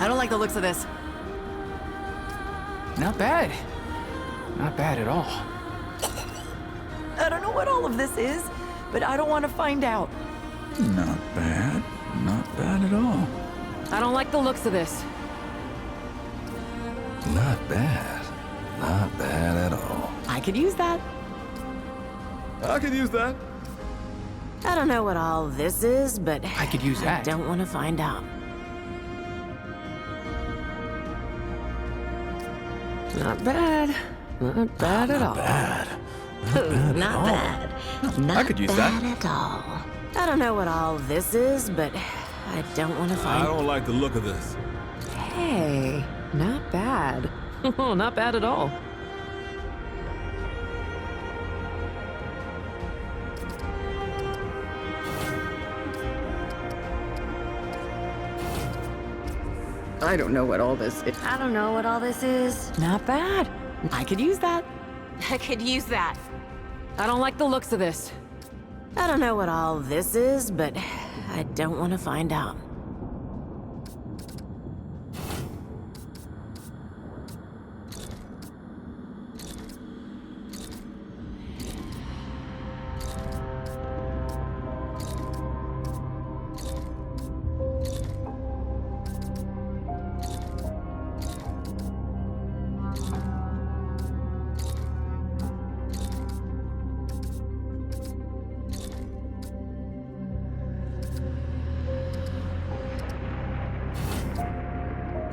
I don't like the looks of this. Not bad. Not bad at all. I don't know what all of this is, but I don't want to find out. Not bad. Not bad at all. I don't like the looks of this. Not bad. Not bad at all. I could use that. I could use that. I don't know what all this is, but I could use that. I don't want to find out. Not bad. Not bad at all. Bad. Not bad. Not I could use that. bad at all. I don't know what all this is, but I don't want to I find out. don't like the look of this. Hey, not bad. Not bad at all. I don't know what all this is. I don't know what all this is. Not bad. I could use that. I could use that. I don't like the looks of this. I don't know what all this is, but I don't want to find out.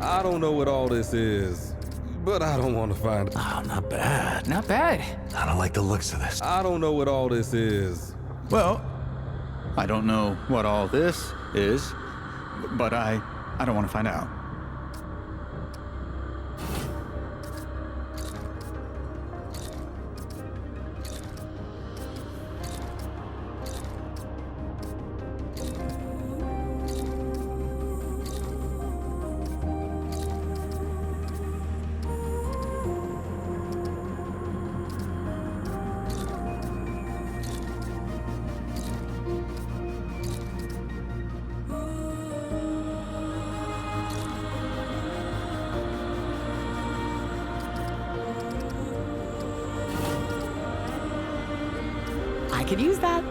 I don't know what all this is, but I don't want to find out. Oh, not bad. Not bad. I don't like the looks of this. I don't know what all this is. Well, I don't know what all this is, but I don't want to find out. I could use that.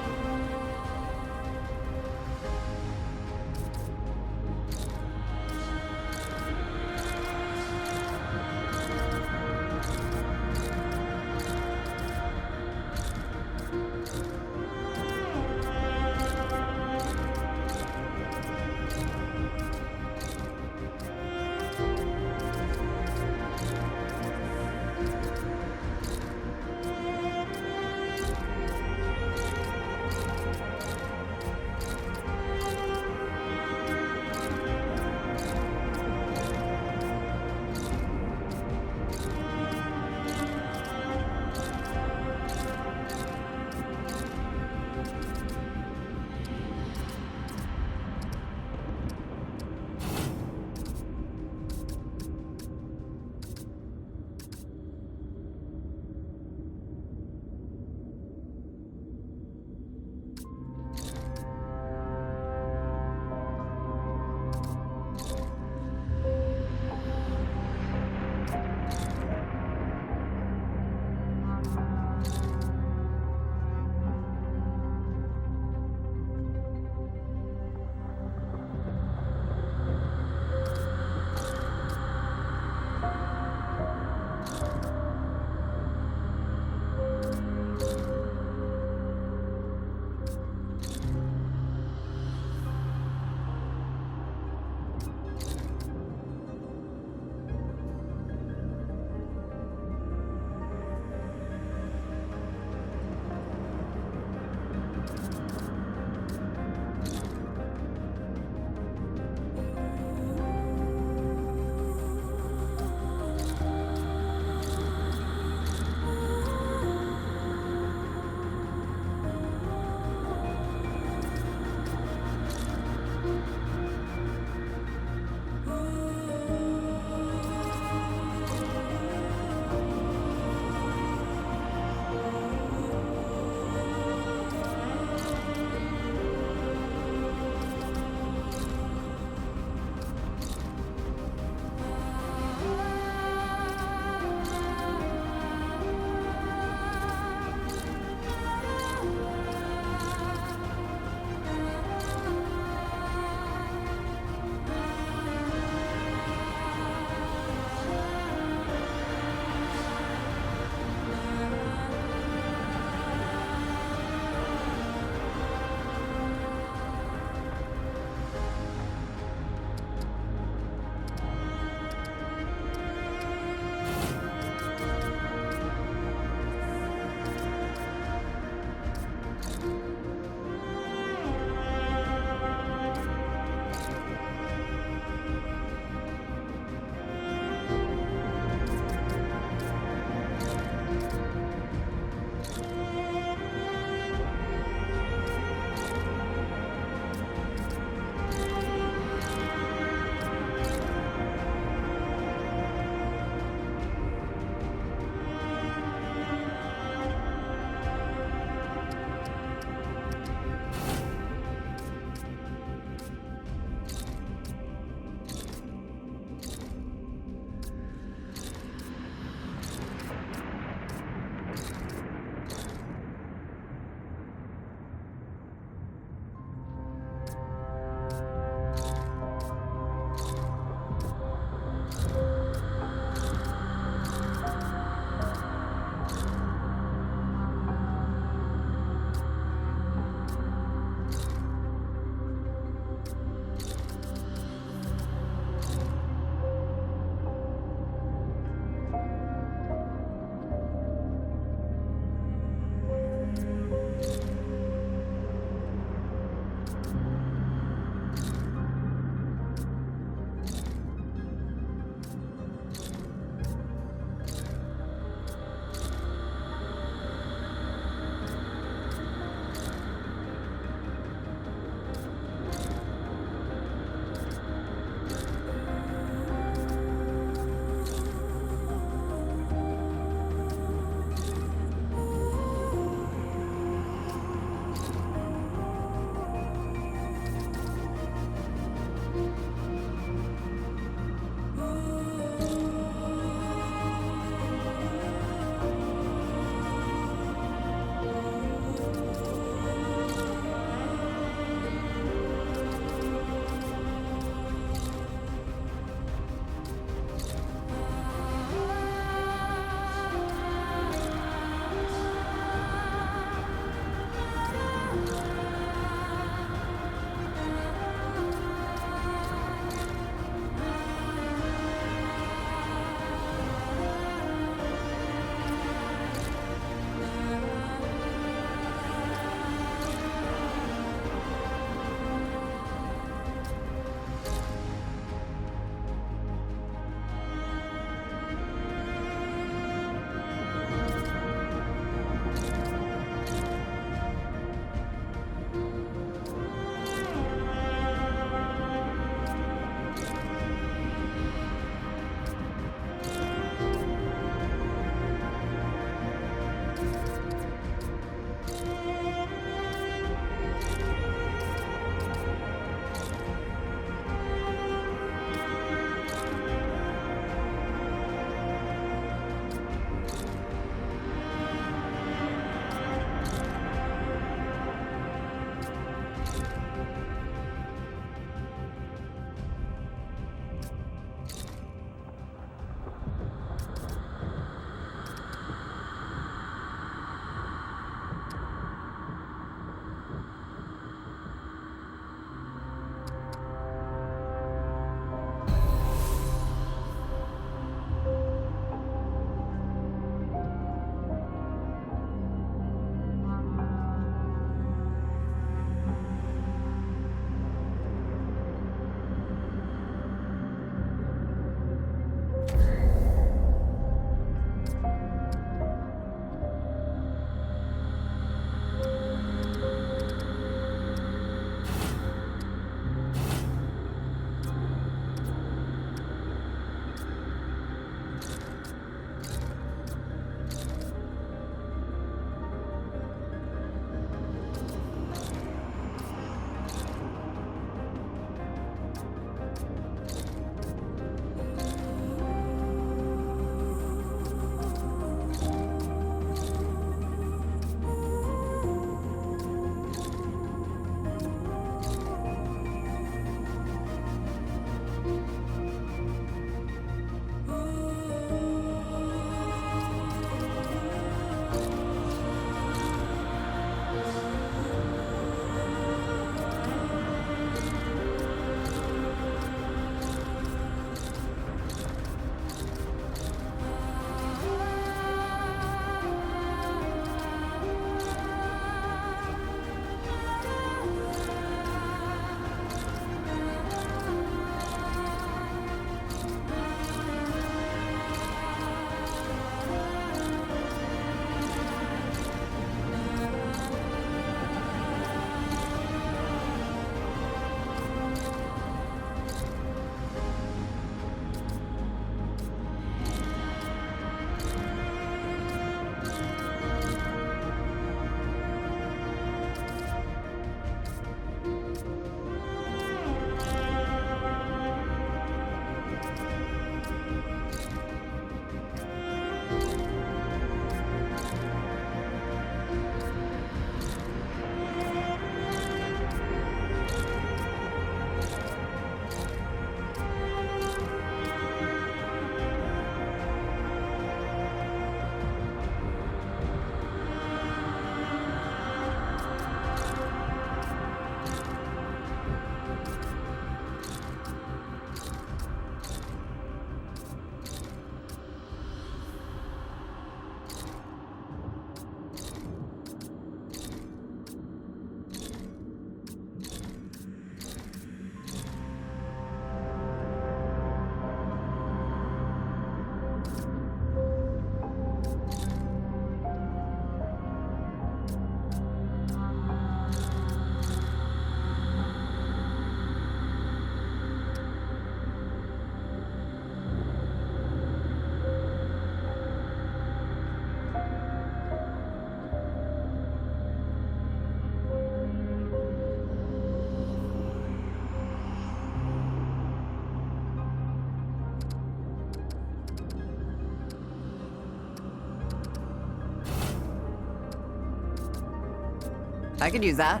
I could use that.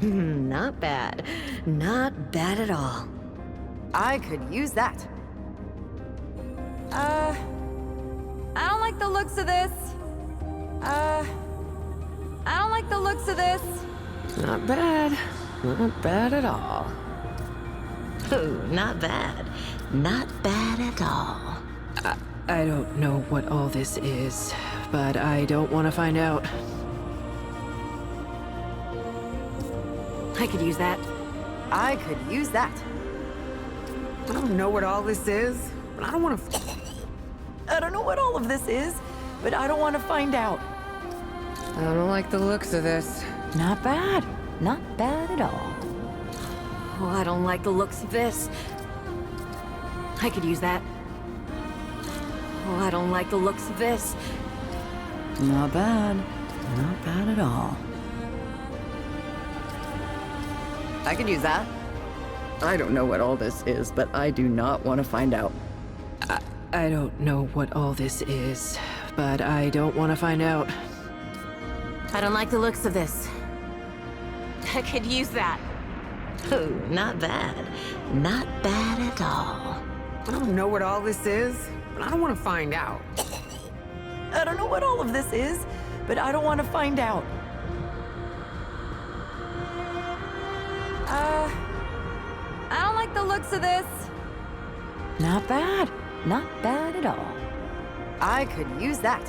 Not bad. Not bad at all. I could use that. I don't like the looks of this. I don't like the looks of this. Not bad. Not bad at all. Ooh, not bad. Not bad at all. I don't know what all this is, but I don't want to find out. I could use that. I could use that. I don't know what all this is, but I don't want to... I don't know what all of this is, but I don't want to find out. I don't like the looks of this. Not bad. Not bad at all. Oh, I don't like the looks of this. I could use that. Oh, I don't like the looks of this. Not bad. Not bad at all. I could use that. I don't know what all this is, but I do not want to find out. I don't know what all this is, but I don't want to find out. I don't like the looks of this. I could use that. Ooh, not bad. Not bad at all. I don't know what all this is, but I don't want to find out. I don't know what all of this is, but I don't want to find out. I don't like the looks of this. Not bad. Not bad at all. I could use that.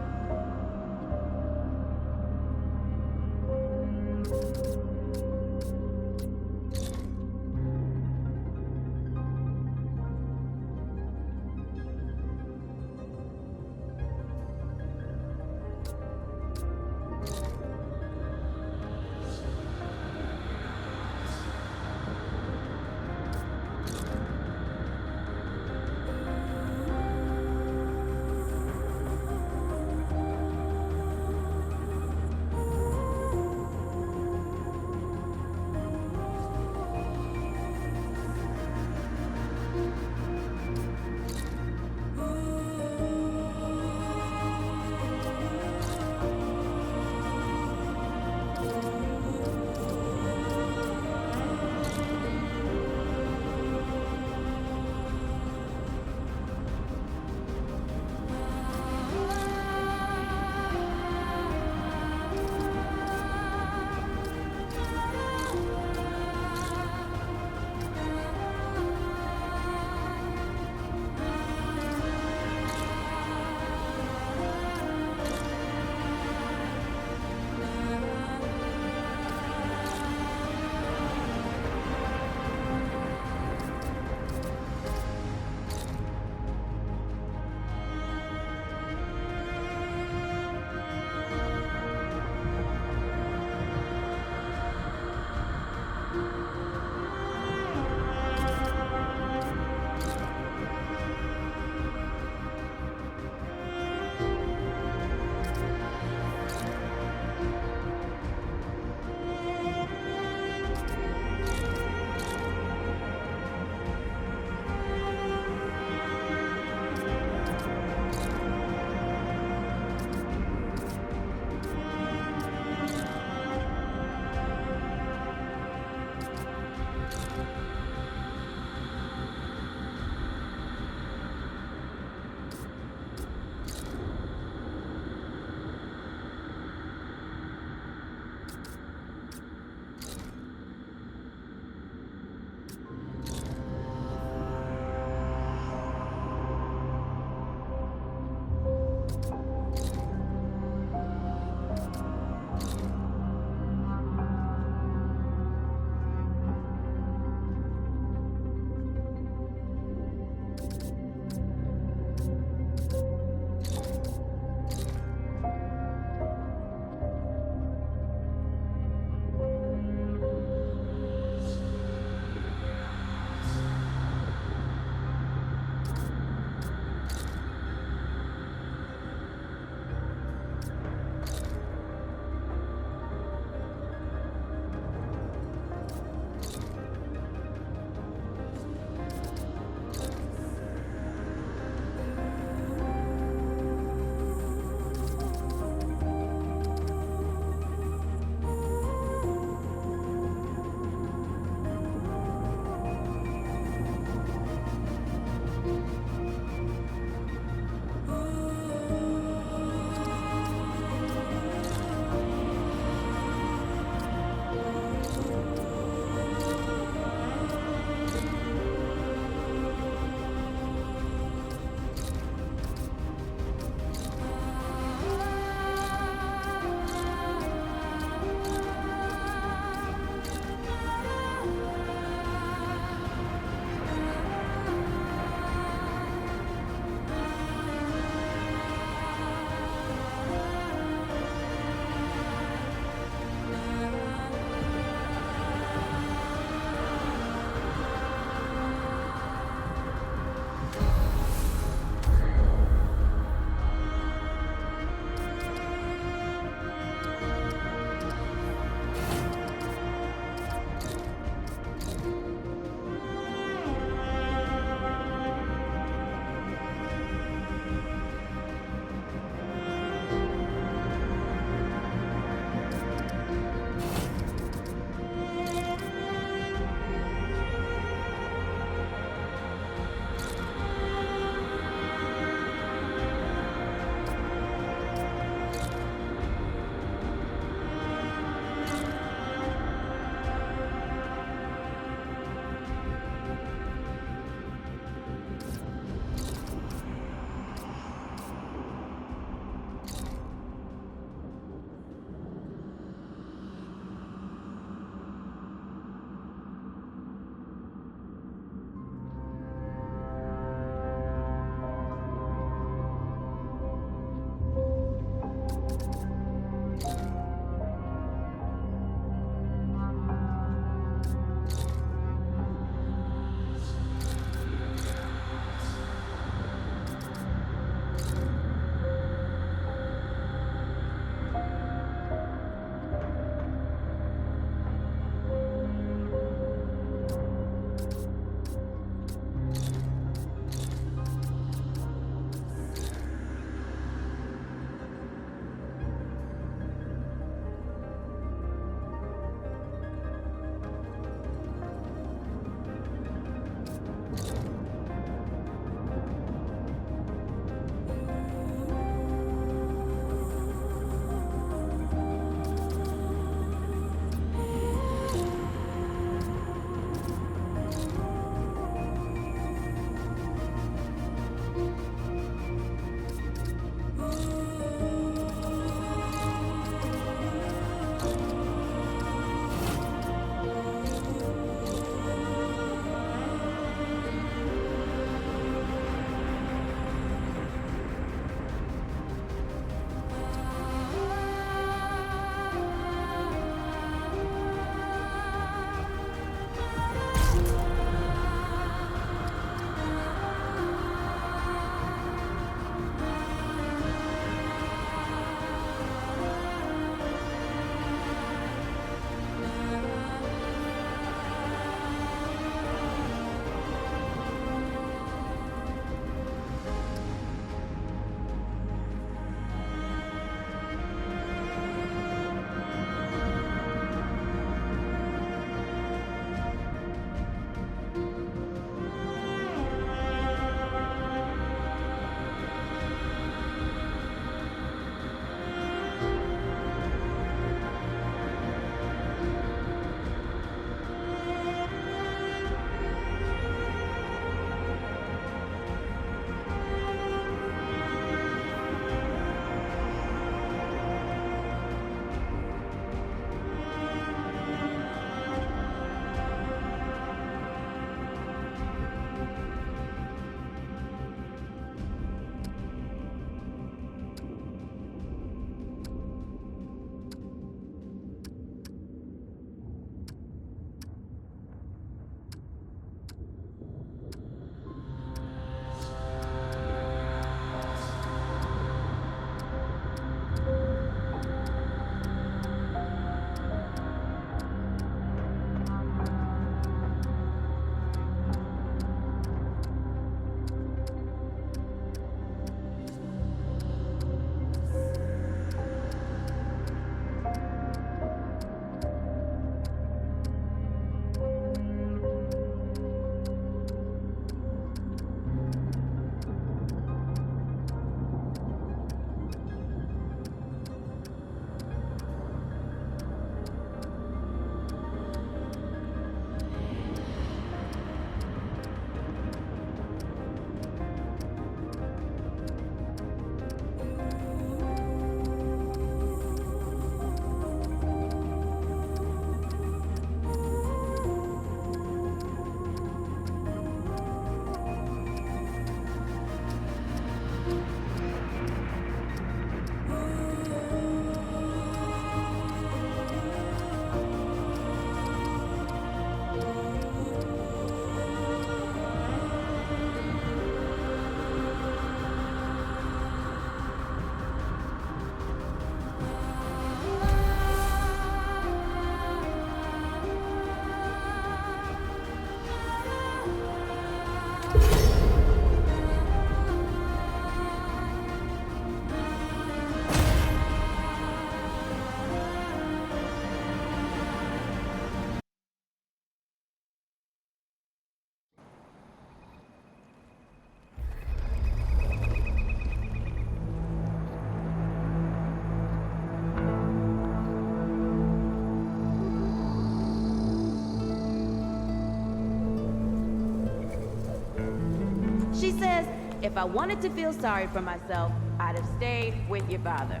If I wanted to feel sorry for myself, I'd have stayed with your father.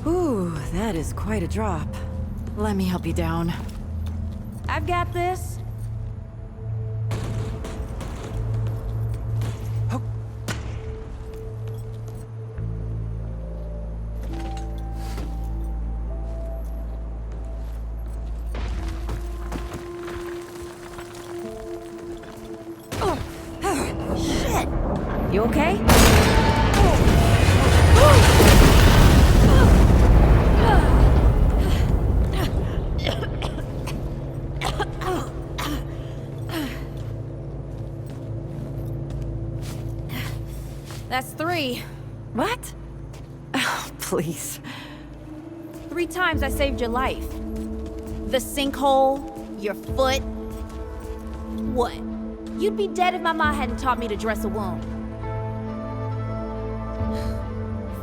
Ooh, that is quite a drop. Let me help you down. I've got this. Shit! You okay? That's 3. What? Oh, please. 3 times I saved your life. The sinkhole, your foot. What? You'd be dead if my mom hadn't taught me to dress a wound.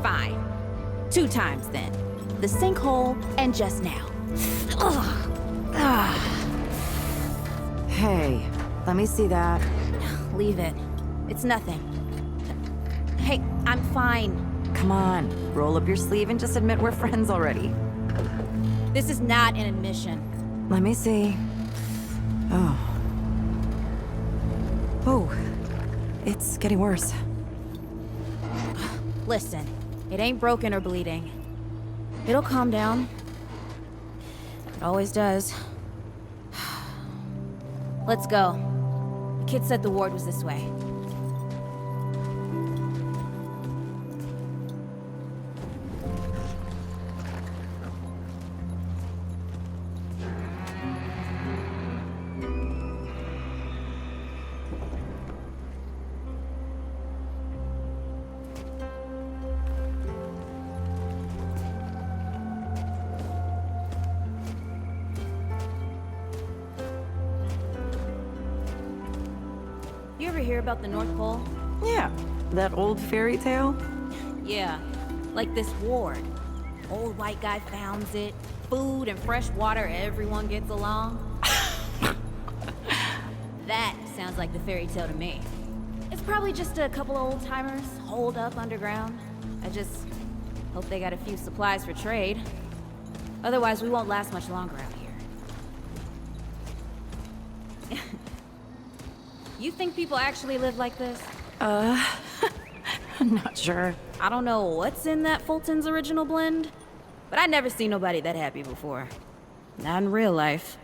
Fine. 2 times then. The sinkhole and just now. Hey, let me see that. Leave it. It's nothing. Hey, I'm fine. Come on, roll up your sleeve and just admit we're friends already. This is not an admission. Let me see. Oh. Oh, it's getting worse. Listen, it ain't broken or bleeding. It'll calm down. It always does. Let's go. The kid said the ward was this way. You ever hear about the North Pole? Yeah, that old fairy tale? Yeah, like this ward. Old white guy founds it. Food and fresh water, everyone gets along. That sounds like the fairy tale to me. It's probably just a couple of old-timers holed up underground. I just hope they got a few supplies for trade. Otherwise, we won't last much longer out here. You think people actually live like this? I'm not sure. I don't know what's in that Fulton's original blend, but I never seen nobody that happy before. Not in real life.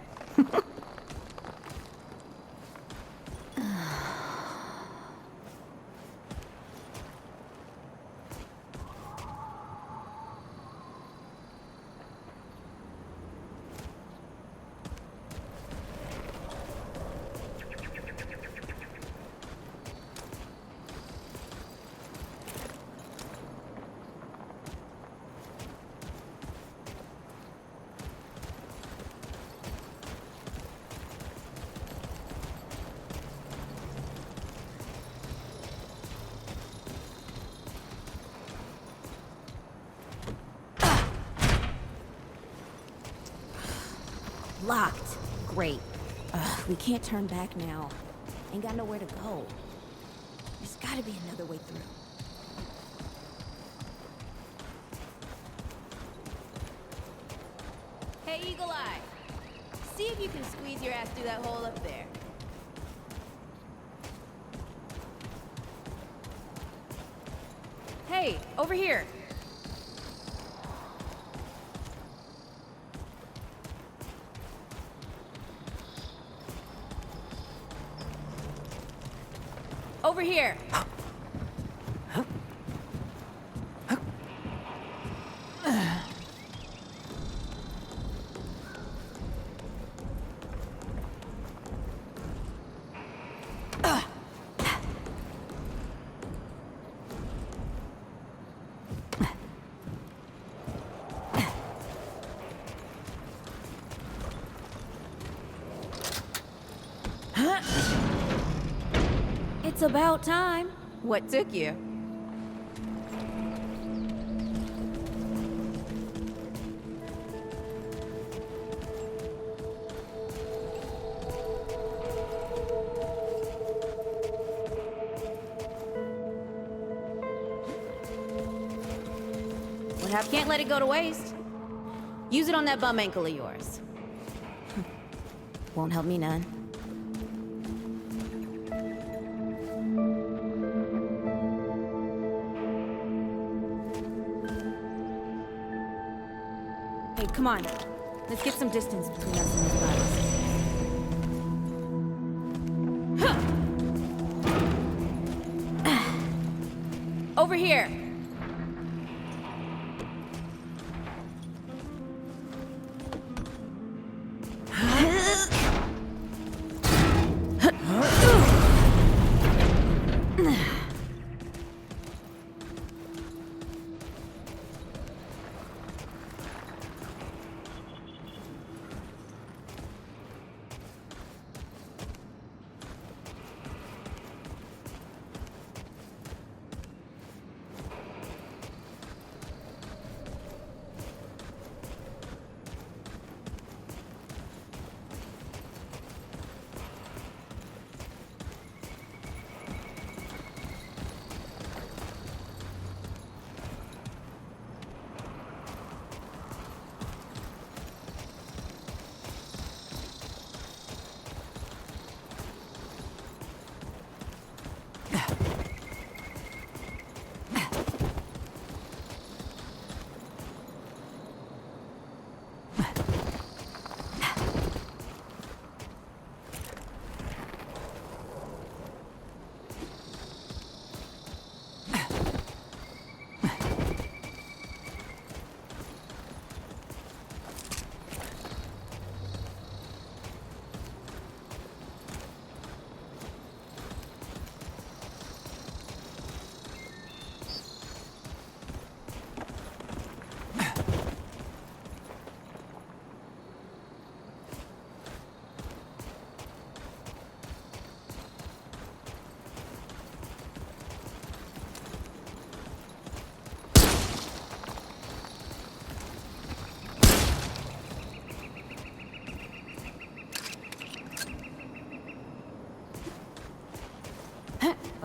Locked. Great. We can't turn back now. Ain't got nowhere to go. There's gotta be another way through. Hey, Eagle Eye. See if you can squeeze your ass through that hole up there. Hey, over here. Over here. It's about time. What took you? Can't let it go to waste. Use it on that bum ankle of yours. Won't help me none. Hey, come on. Let's get some distance between us and these bodies. Over here.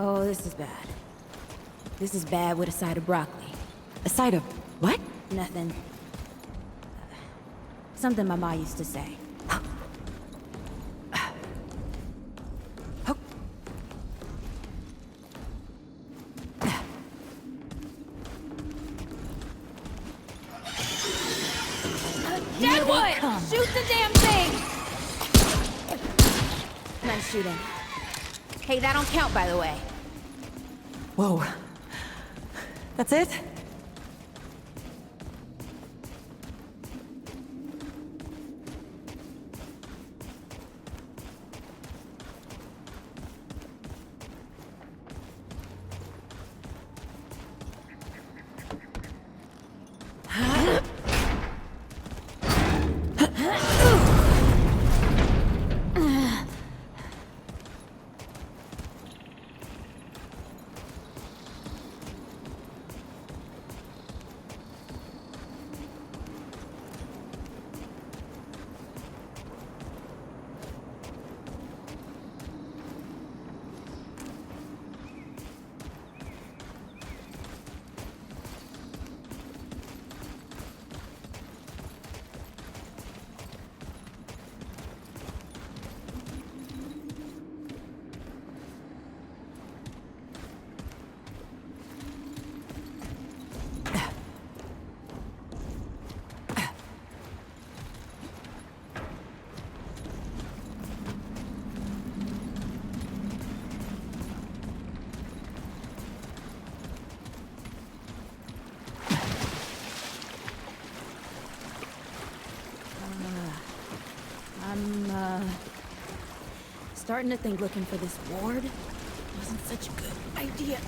Oh, this is bad. This is bad with a side of broccoli. A side of what? Nothing. Something my ma used to say. Deadwood! Shoot the damn thing! Nice shooting. Hey, that don't count, by the way. Whoa. That's it? Starting to think looking for this ward wasn't such a good idea.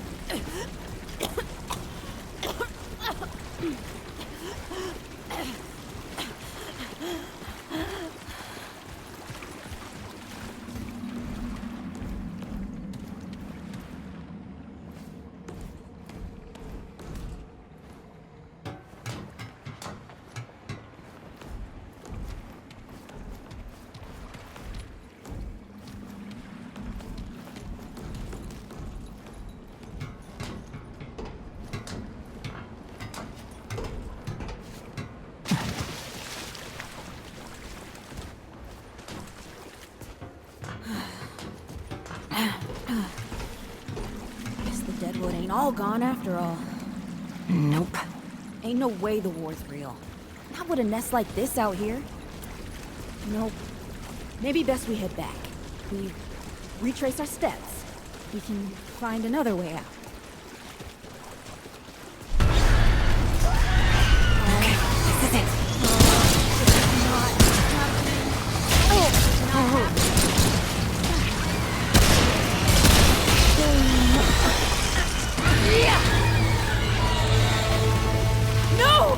Deadwood ain't all gone after all. Nope. Ain't no way the war's real. Not with a nest like this out here. Nope. Maybe best we head back. We retrace our steps. We can find another way out. Okay, this is it. No!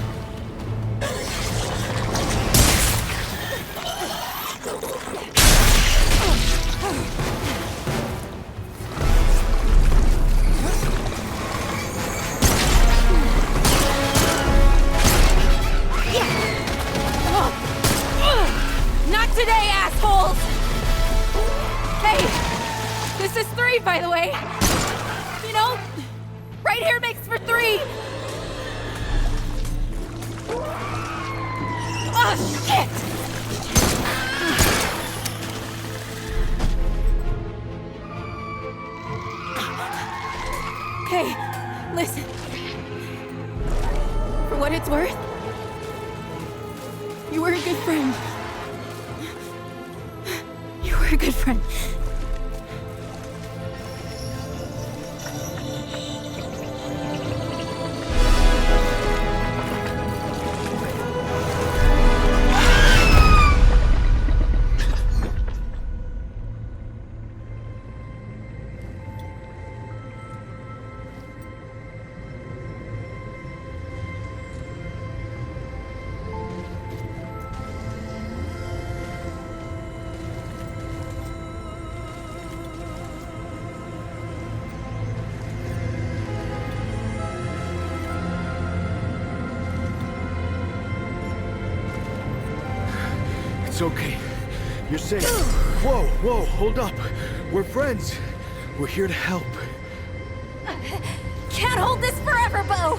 Not today, assholes! Hey, this is 3, by the way. You know, right here makes for 3. Oh, shit! Okay, listen. For what it's worth, you were a good friend. You were a good friend. It's okay. You're safe. Whoa, whoa, hold up. We're friends. We're here to help. Can't hold this forever, Bo!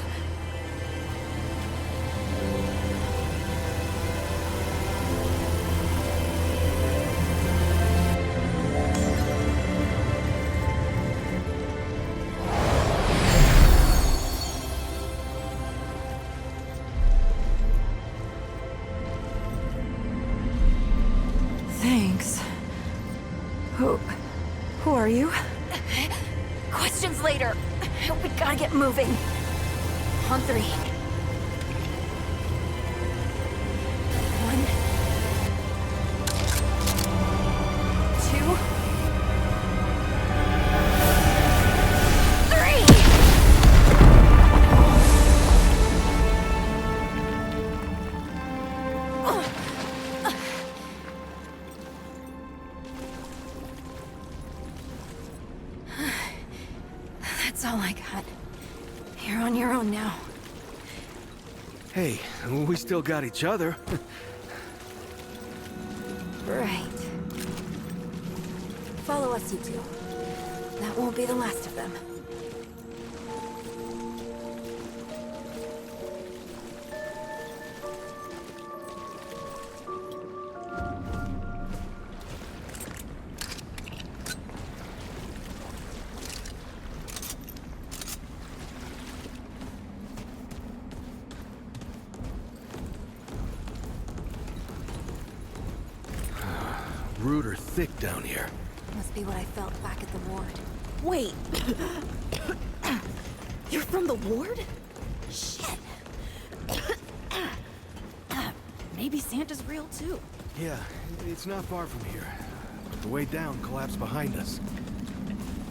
Thanks. Who are you? Questions later. We gotta get moving. On 3. 1, 2, 3. That's all I got. You're on your own now. Hey, we still got each other. Right. Follow us, you two. That won't be the last of them. Rude or thick down here. Must be what I felt back at the ward. Wait. You're from the ward? Shit. Maybe Santa's real too. Yeah, it's not far from here. But the way down collapsed behind us.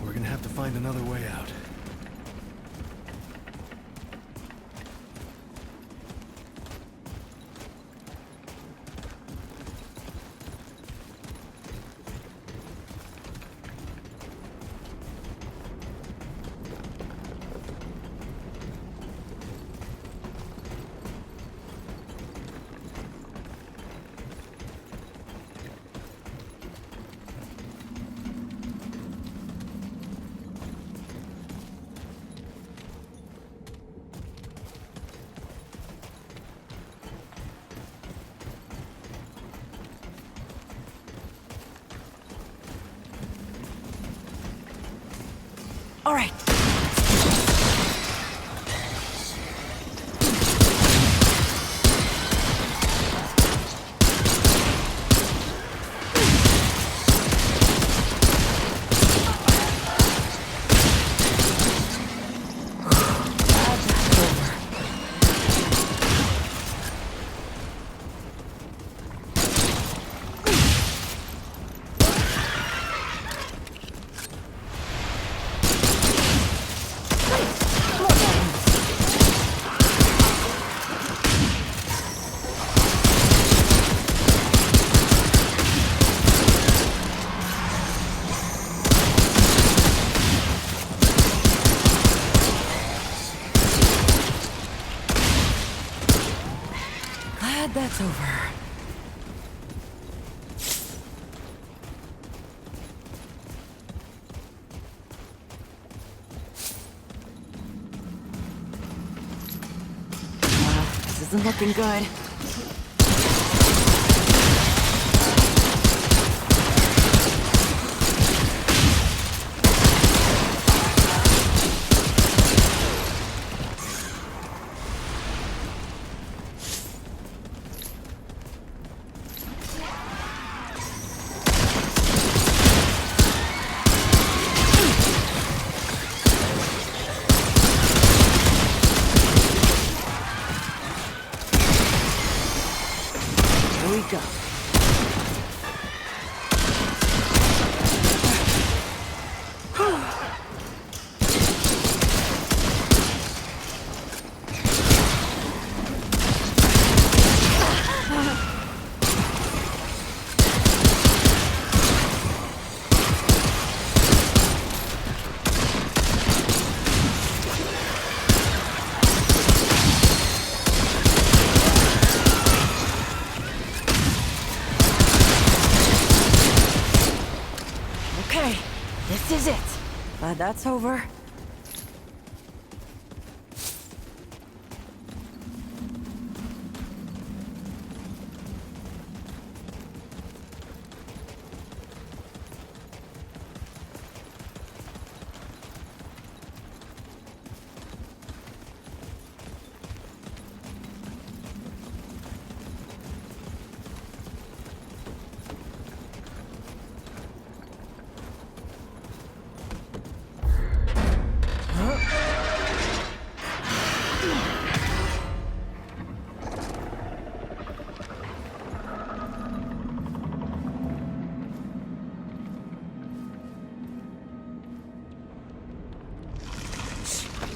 We're gonna have to find another way out. that's over. This isn't looking good. Here we go. Okay, this is it. Glad that's over.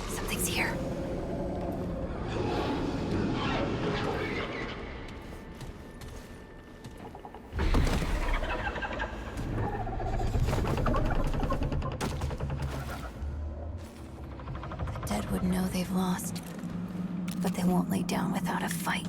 Something's here. The dead would know they've lost, but they won't lay down without a fight.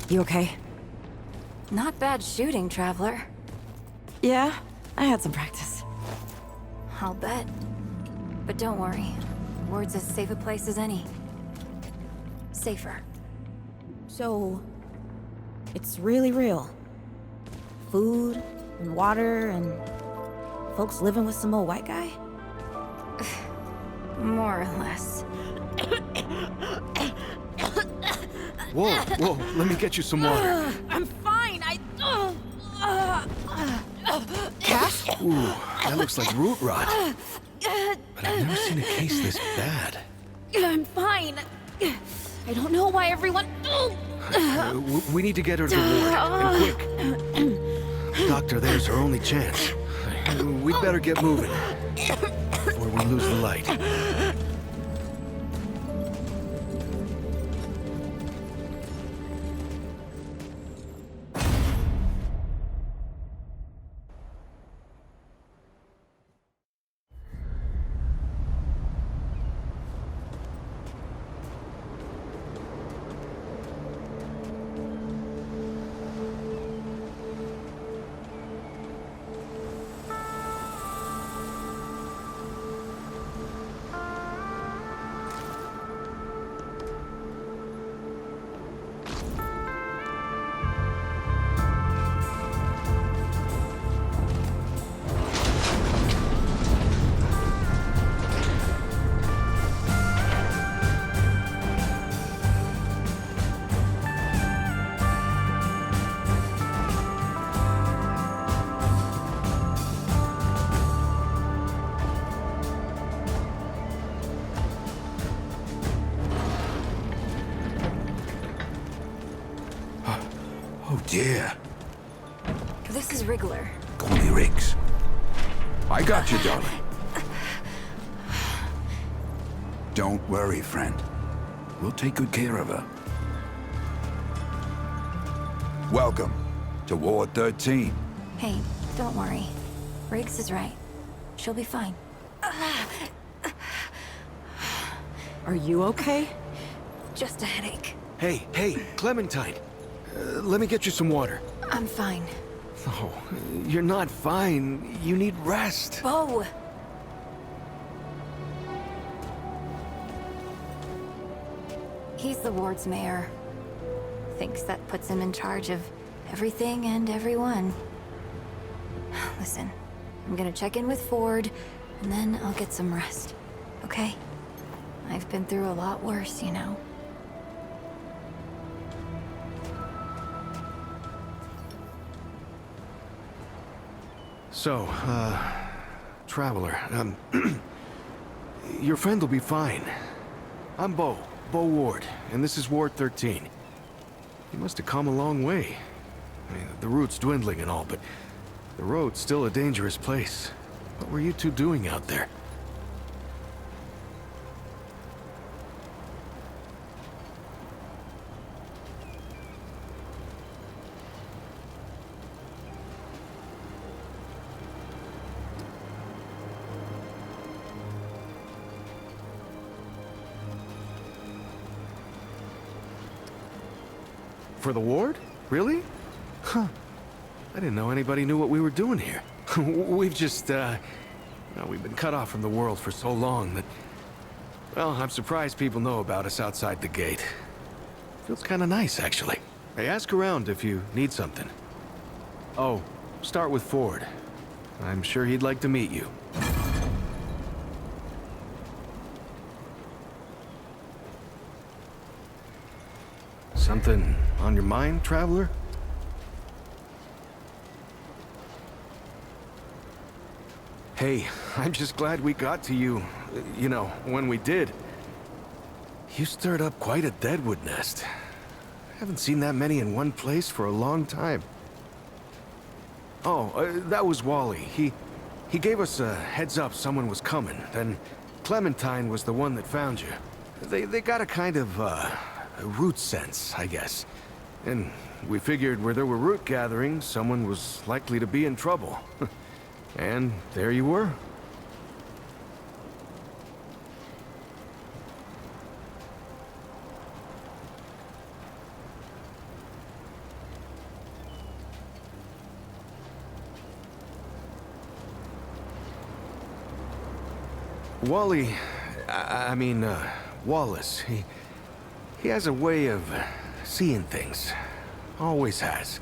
You okay? Not bad shooting, Traveler. Yeah, I had some practice. I'll bet. But don't worry. Ward's as safe a place as any. Safer. So, it's really real. Food, and water, and folks living with some old white guy? More or less. Whoa, whoa, let me get you some water. I'm fine, Cass? Ooh, that looks like root rot. But I've never seen a case this bad. I'm fine. I don't know why everyone... We need to get her to the ward, and quick. Doctor, there's her only chance. We'd better get moving before we lose the light. Oh dear. This is Wriggler. Call me Riggs. I got you, darling. Don't worry, friend. We'll take good care of her. Welcome to Ward 13. Hey, don't worry. Riggs is right. She'll be fine. Are you okay? Just a headache. Hey, Clementine. Let me get you some water. I'm fine. Oh, you're not fine. You need rest. Bo! He's the ward's mayor. Thinks that puts him in charge of everything and everyone. Listen, I'm gonna check in with Ford, and then I'll get some rest. Okay? I've been through a lot worse, you know. So, Traveler, your friend will be fine. I'm Bo Ward, and this is Ward 13. You must have come a long way. I mean, the route's dwindling and all, but the road's still a dangerous place. What were you two doing out there? For the ward? Really? Huh. I didn't know anybody knew what we were doing here. We've just, we've been cut off from the world for so long that... Well, I'm surprised people know about us outside the gate. Feels kind of nice, actually. Hey, ask around if you need something. Oh, start with Ford. I'm sure he'd like to meet you. Something on your mind, Traveler? Hey, I'm just glad we got to you, you know, when we did. You stirred up quite a deadwood nest. I haven't seen that many in one place for a long time. Oh, that was Wally. He gave us a heads up someone was coming. Then Clementine was the one that found you. They got a kind of, a root sense, I guess. And we figured where there were root gatherings, someone was likely to be in trouble. And there you were. Wally, Wallace, he has a way of seeing things. Always has.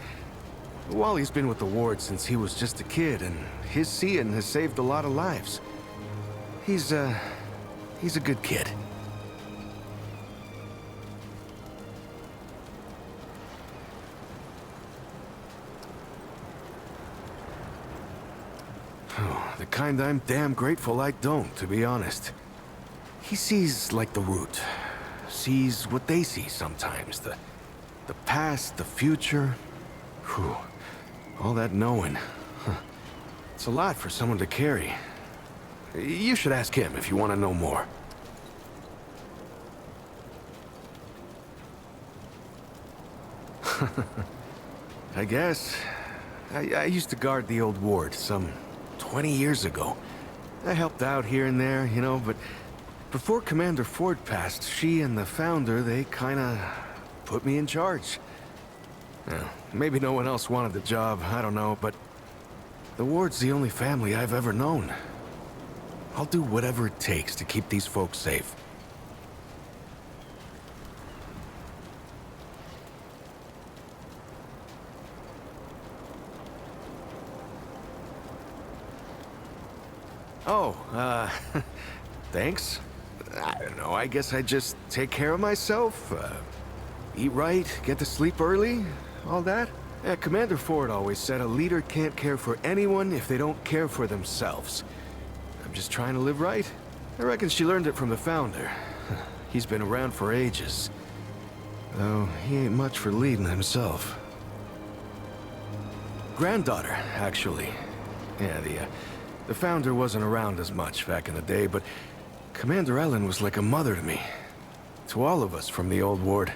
Wally's been with the ward since he was just a kid, and his seeing has saved a lot of lives. He's a good kid. Oh, the kind I'm damn grateful I don't, to be honest. He sees like the root. Sees what they see sometimes. The past, the future. Whew. All that knowing. Huh. It's a lot for someone to carry. You should ask him if you want to know more. I guess. I used to guard the old ward some 20 years ago. I helped out here and there, you know, but before Commander Ford passed, she and the founder, they kinda put me in charge. Well, maybe no one else wanted the job, I don't know, but the ward's the only family I've ever known. I'll do whatever it takes to keep these folks safe. Oh, thanks. I don't know, I guess I just take care of myself, eat right, get to sleep early, all that. Yeah, Commander Ford always said a leader can't care for anyone if they don't care for themselves. I'm just trying to live right. I reckon she learned it from the founder. He's been around for ages. Though he ain't much for leading himself. Granddaughter, actually. Yeah, the founder wasn't around as much back in the day, but Commander Ellen was like a mother to me. To all of us from the old ward.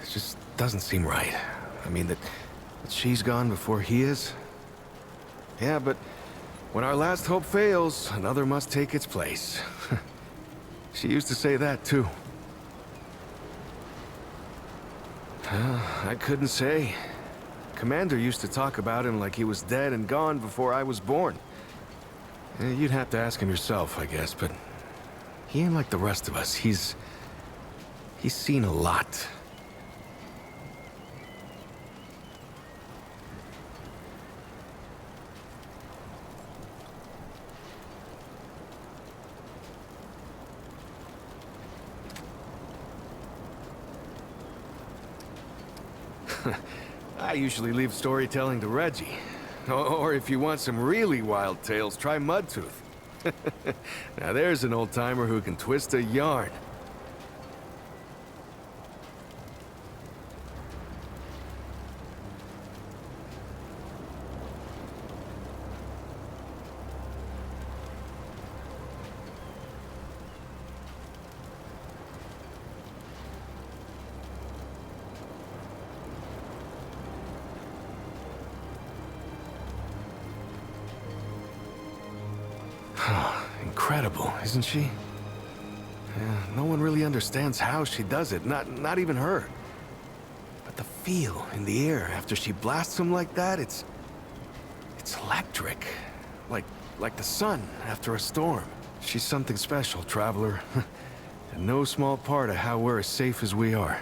It just doesn't seem right. I mean, that she's gone before he is. Yeah, but when our last hope fails, another must take its place. She used to say that, too. I couldn't say. Commander used to talk about him like he was dead and gone before I was born. You'd have to ask him yourself, I guess, but he ain't like the rest of us. He's seen a lot. I usually leave storytelling to Reggie. Or if you want some really wild tales, try Mudtooth. Now there's an old-timer who can twist a yarn. Incredible, isn't she? Yeah, no one really understands how she does it, not even her. But the feel in the air after she blasts them like that, it's electric. Like the sun after a storm. She's something special, Traveler. And no small part of how we're as safe as we are.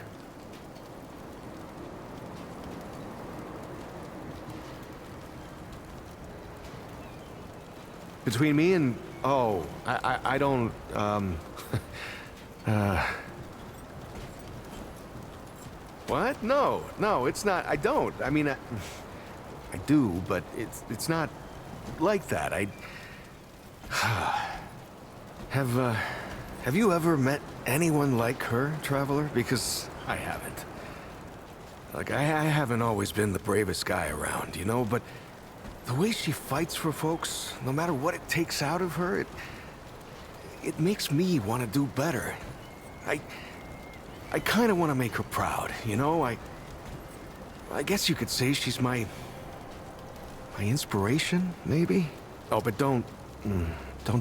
Between me and... Oh, I don't, What? No, it's not. I don't. I mean, I do, but it's not like that. Have you ever met anyone like her, Traveler? Because I haven't. Like, I haven't always been the bravest guy around, you know, but the way she fights for folks, no matter what it takes out of her, it makes me want to do better. I kind of want to make her proud, you know? I guess you could say she's my inspiration, maybe? Oh, but don't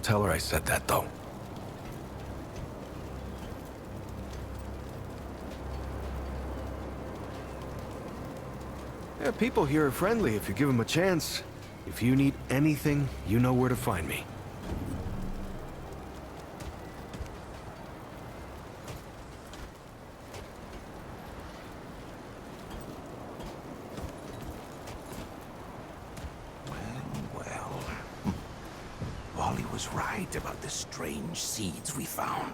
tell her I said that, though. Yeah, people here are friendly if you give them a chance. If you need anything, you know where to find me. was right about the strange seeds we found.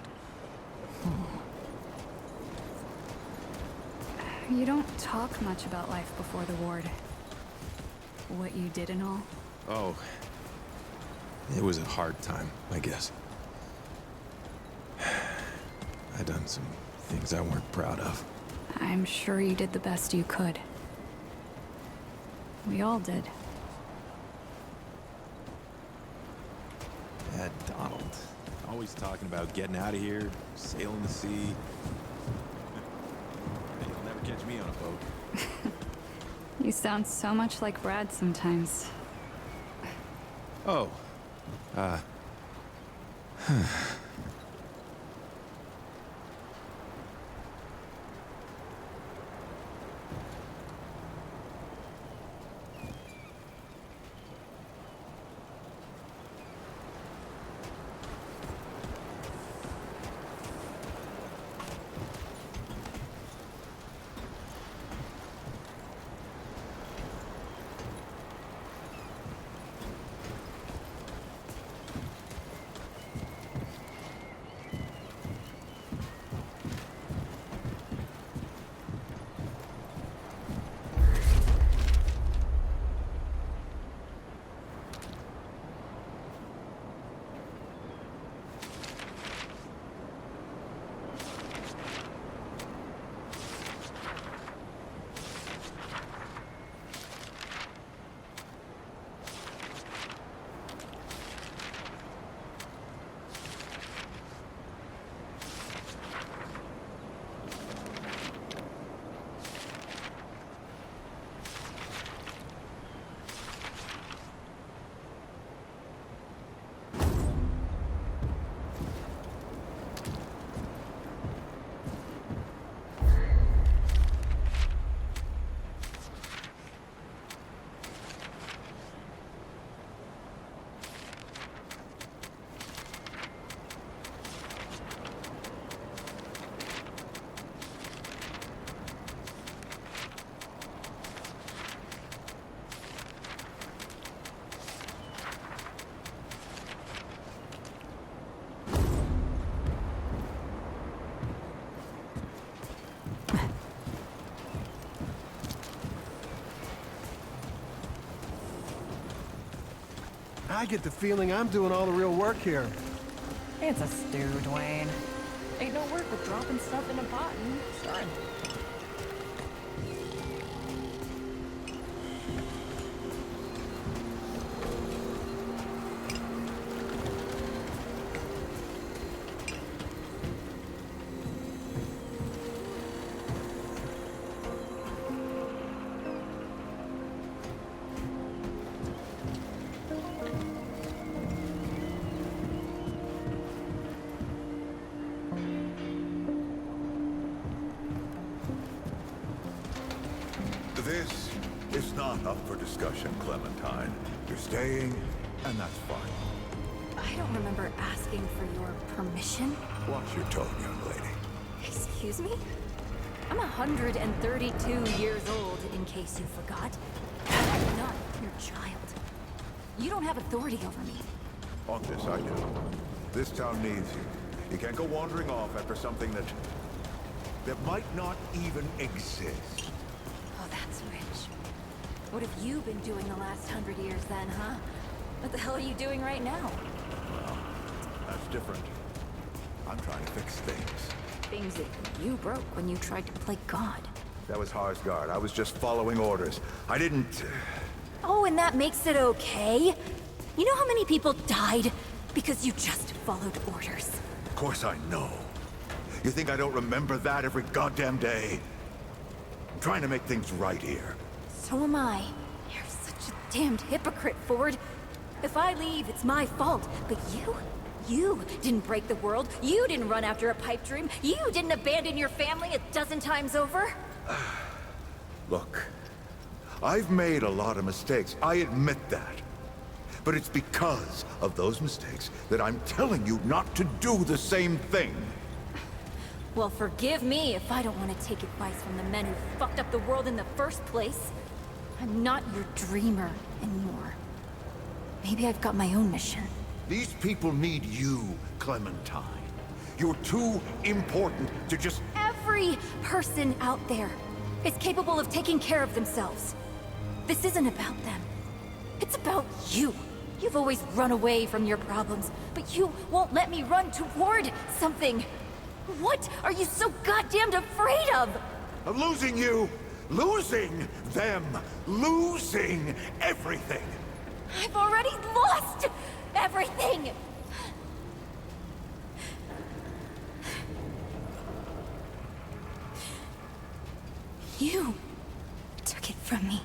You don't talk much about life before the ward. What you did and all. Oh. It was a hard time, I guess. I done some things I weren't proud of. I'm sure you did the best you could. We all did. That Donald. Always talking about getting out of here, sailing the sea. You'll never catch me on a boat. You sound so much like Brad sometimes. Oh. I get the feeling I'm doing all the real work here. It's a stew, Dwayne. Ain't no work with dropping stuff in a pot and stirring. This is not up for discussion, Clementine. You're staying, and that's fine. I don't remember asking for your permission. Watch your tone, young lady. Excuse me? I'm 132 years old, in case you forgot. I'm not your child. You don't have authority over me. On this, I do. This town needs you. You can't go wandering off after something that might not even exist. Oh, that's rich. What have you been doing the last 100 years then, huh? What the hell are you doing right now? Well, that's different. I'm trying to fix things. Things that you broke when you tried to play God. That was Harsgard. I was just following orders. I didn't... Oh, and that makes it okay? You know how many people died because you just followed orders? Of course I know. You think I don't remember that every goddamn day? I'm trying to make things right here. So am I. You're such a damned hypocrite, Ford. If I leave, it's my fault. But you didn't break the world. You didn't run after a pipe dream. You didn't abandon your family a dozen times over. Look, I've made a lot of mistakes. I admit that. But it's because of those mistakes that I'm telling you not to do the same thing. Well, forgive me if I don't want to take advice from the men who fucked up the world in the first place. I'm not your dreamer anymore. Maybe I've got my own mission. These people need you, Clementine. You're too important to just... Every person out there is capable of taking care of themselves. This isn't about them. It's about you. You've always run away from your problems, but you won't let me run toward something. What are you so goddamned afraid of? Of losing you, losing them, losing everything. I've already lost everything! You took it from me.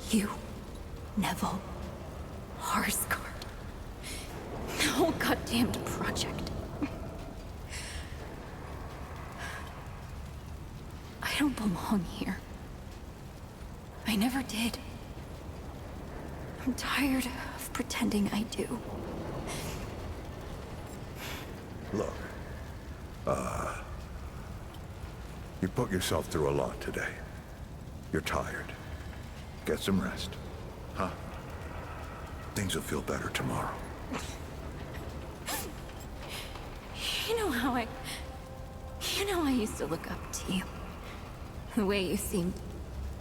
You, Neville, Harscar. The whole goddamned project. I don't belong here. I never did. I'm tired of pretending I do. Look, you put yourself through a lot today. You're tired. Get some rest, huh? Things will feel better tomorrow. You know how I used to look up to you. The way you seemed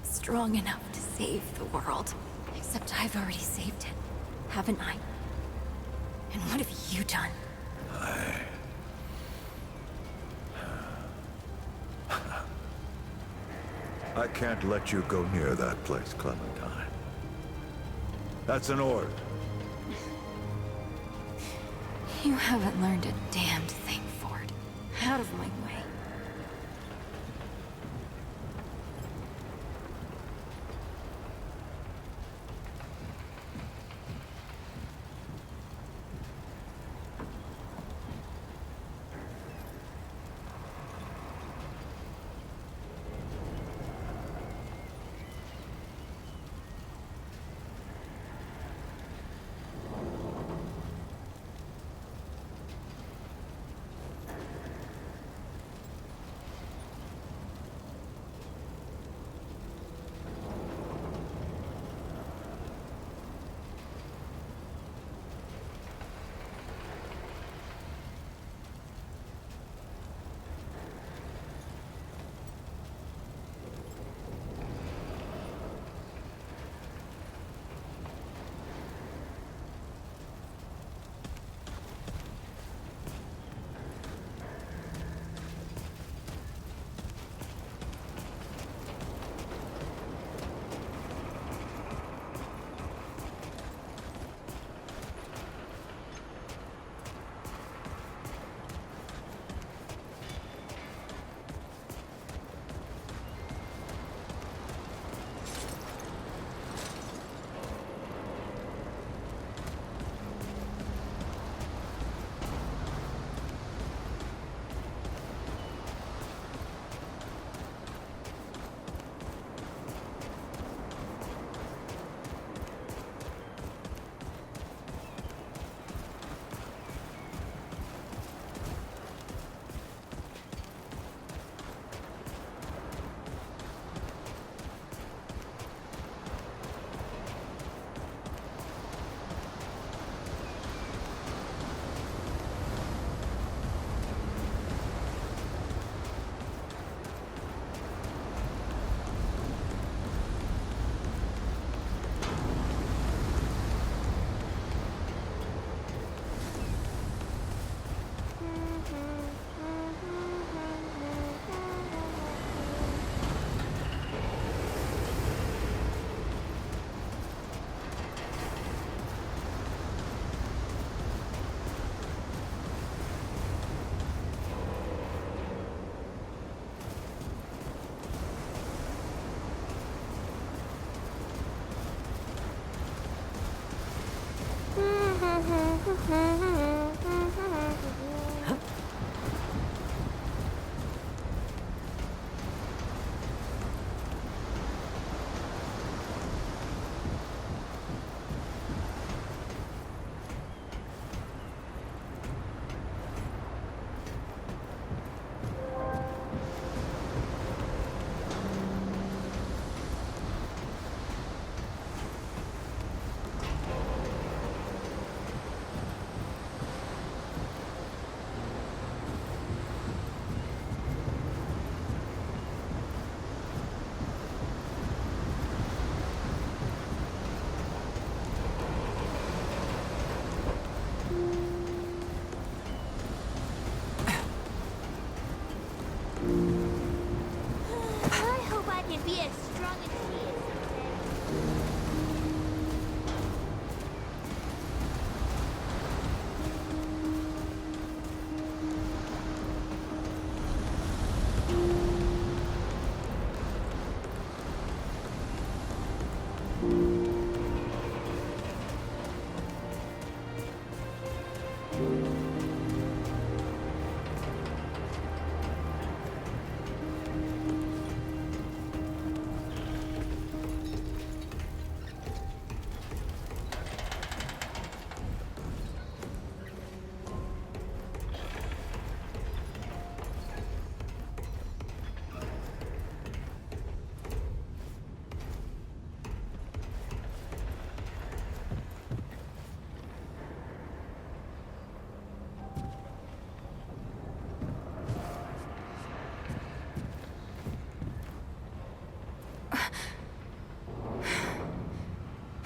strong enough to save the world. Except I've already saved it, haven't I? And what have you done? I can't let you go near that place, Clementine. That's an order. You haven't learned a damned thing, Ford. Out of my way.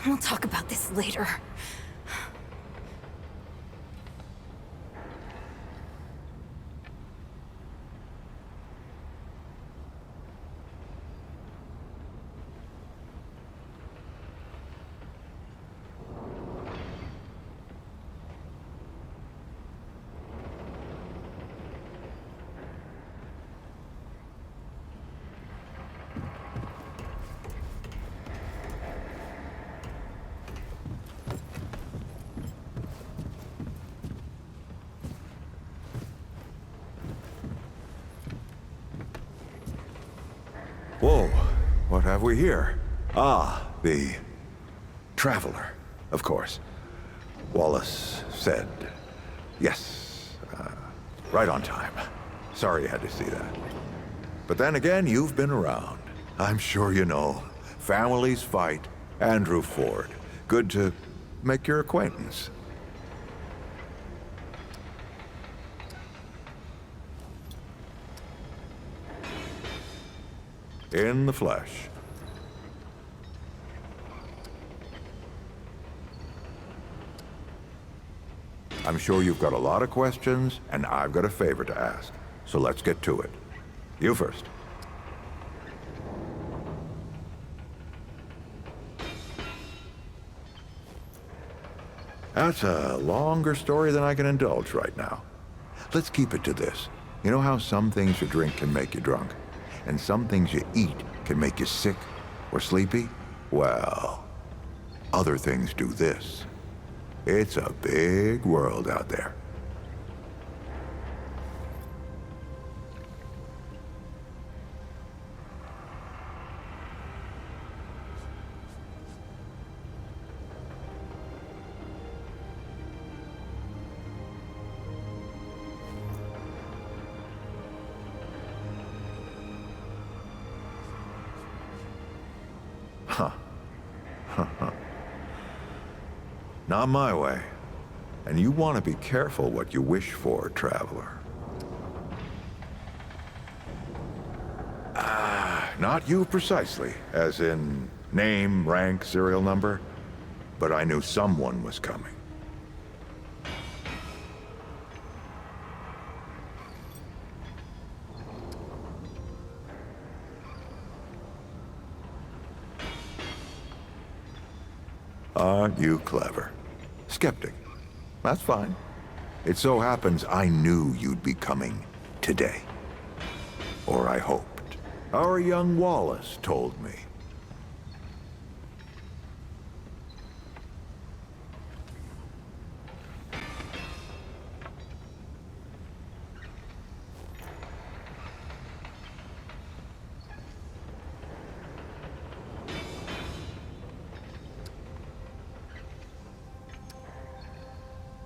We'll talk about this later. Whoa, what have we here? Ah, the Traveler, of course. Wallace said, yes, right on time. Sorry you had to see that. But then again, you've been around. I'm sure you know. Families fight. Andrew Ford. Good to make your acquaintance. In the flesh. I'm sure you've got a lot of questions, and I've got a favor to ask. So let's get to it. You first. That's a longer story than I can indulge right now. Let's keep it to this. You know how some things you drink can make you drunk? And some things you eat can make you sick or sleepy? Well, other things do this. It's a big world out there. Huh. Not my way. And you want to be careful what you wish for, Traveler. Not you precisely, as in name, rank, serial number, but I knew someone was coming. Aren't you clever? Skeptic. That's fine. It so happens I knew you'd be coming today. Or I hoped. Our young Wallace told me.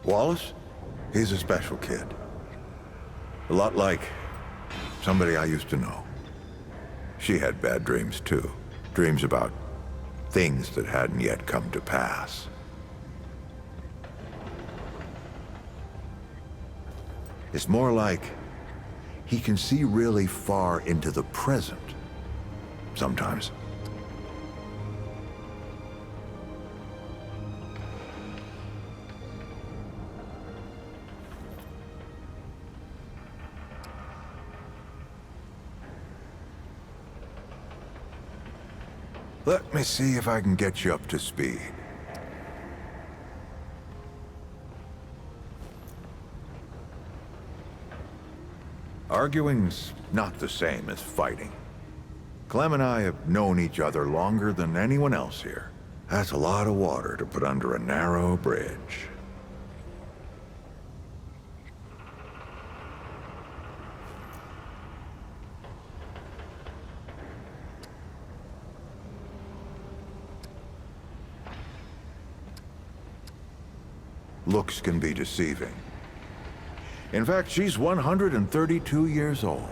Wallace? He's a special kid. A lot like somebody I used to know. She had bad dreams too. Dreams about things that hadn't yet come to pass. It's more like he can see really far into the present. Sometimes. Let me see if I can get you up to speed. Arguing's not the same as fighting. Clem and I have known each other longer than anyone else here. That's a lot of water to put under a narrow bridge. Looks can be deceiving. In fact, she's 132 years old.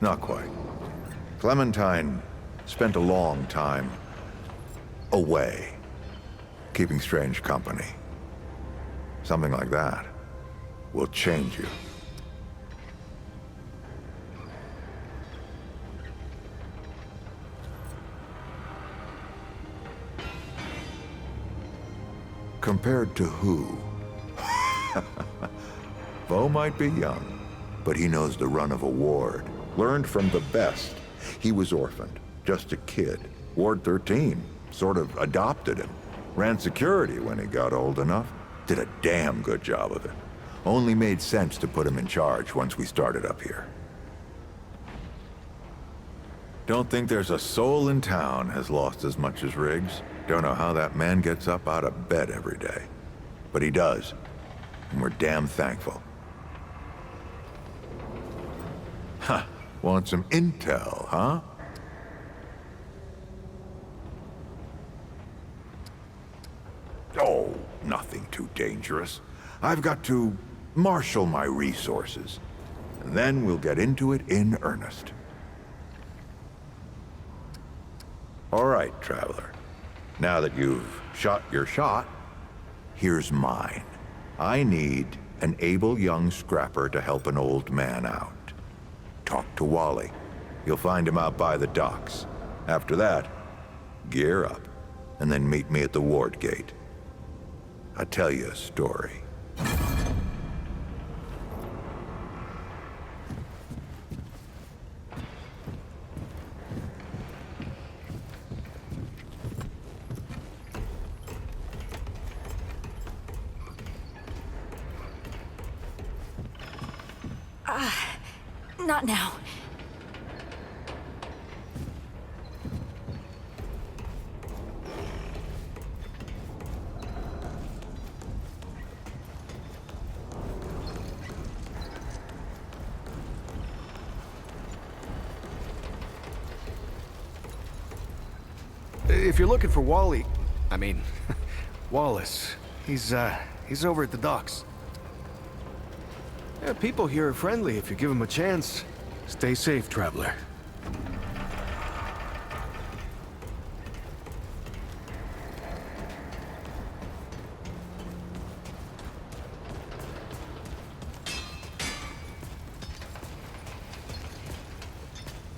Not quite. Clementine spent a long time away, keeping strange company. Something like that will change you. Compared to who? Bo might be young, but he knows the run of a ward. Learned from the best. He was orphaned, just a kid. Ward 13 sort of adopted him. Ran security when he got old enough. Did a damn good job of it. Only made sense to put him in charge once we started up here. Don't think there's a soul in town has lost as much as Riggs. Don't know how that man gets up out of bed every day. But he does. And we're damn thankful. Huh. Want some intel, huh? Oh, nothing too dangerous. I've got to marshal my resources. And then we'll get into it in earnest. All right, Traveler. Now that you've shot your shot, here's mine. I need an able young scrapper to help an old man out. Talk to Wally. You'll find him out by the docks. After that, gear up, and then meet me at the ward gate. I'll tell you a story. Not now. If you're looking for Wally, Wallace, he's over at the docks. Yeah, people here are friendly if you give them a chance. Stay safe, Traveler.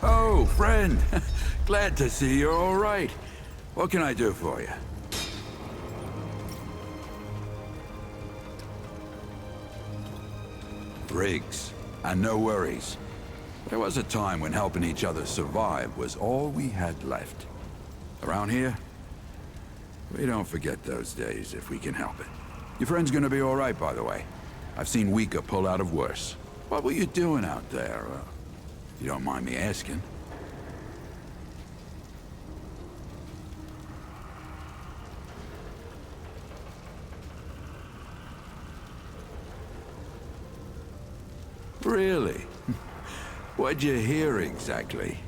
Oh, friend. Glad to see you're all right. What can I do for you? Riggs, and no worries. There was a time when helping each other survive was all we had left. Around here, we don't forget those days if we can help it. Your friend's gonna be all right, by the way. I've seen weaker pull out of worse. What were you doing out there? You don't mind me asking? Really? What'd you hear exactly?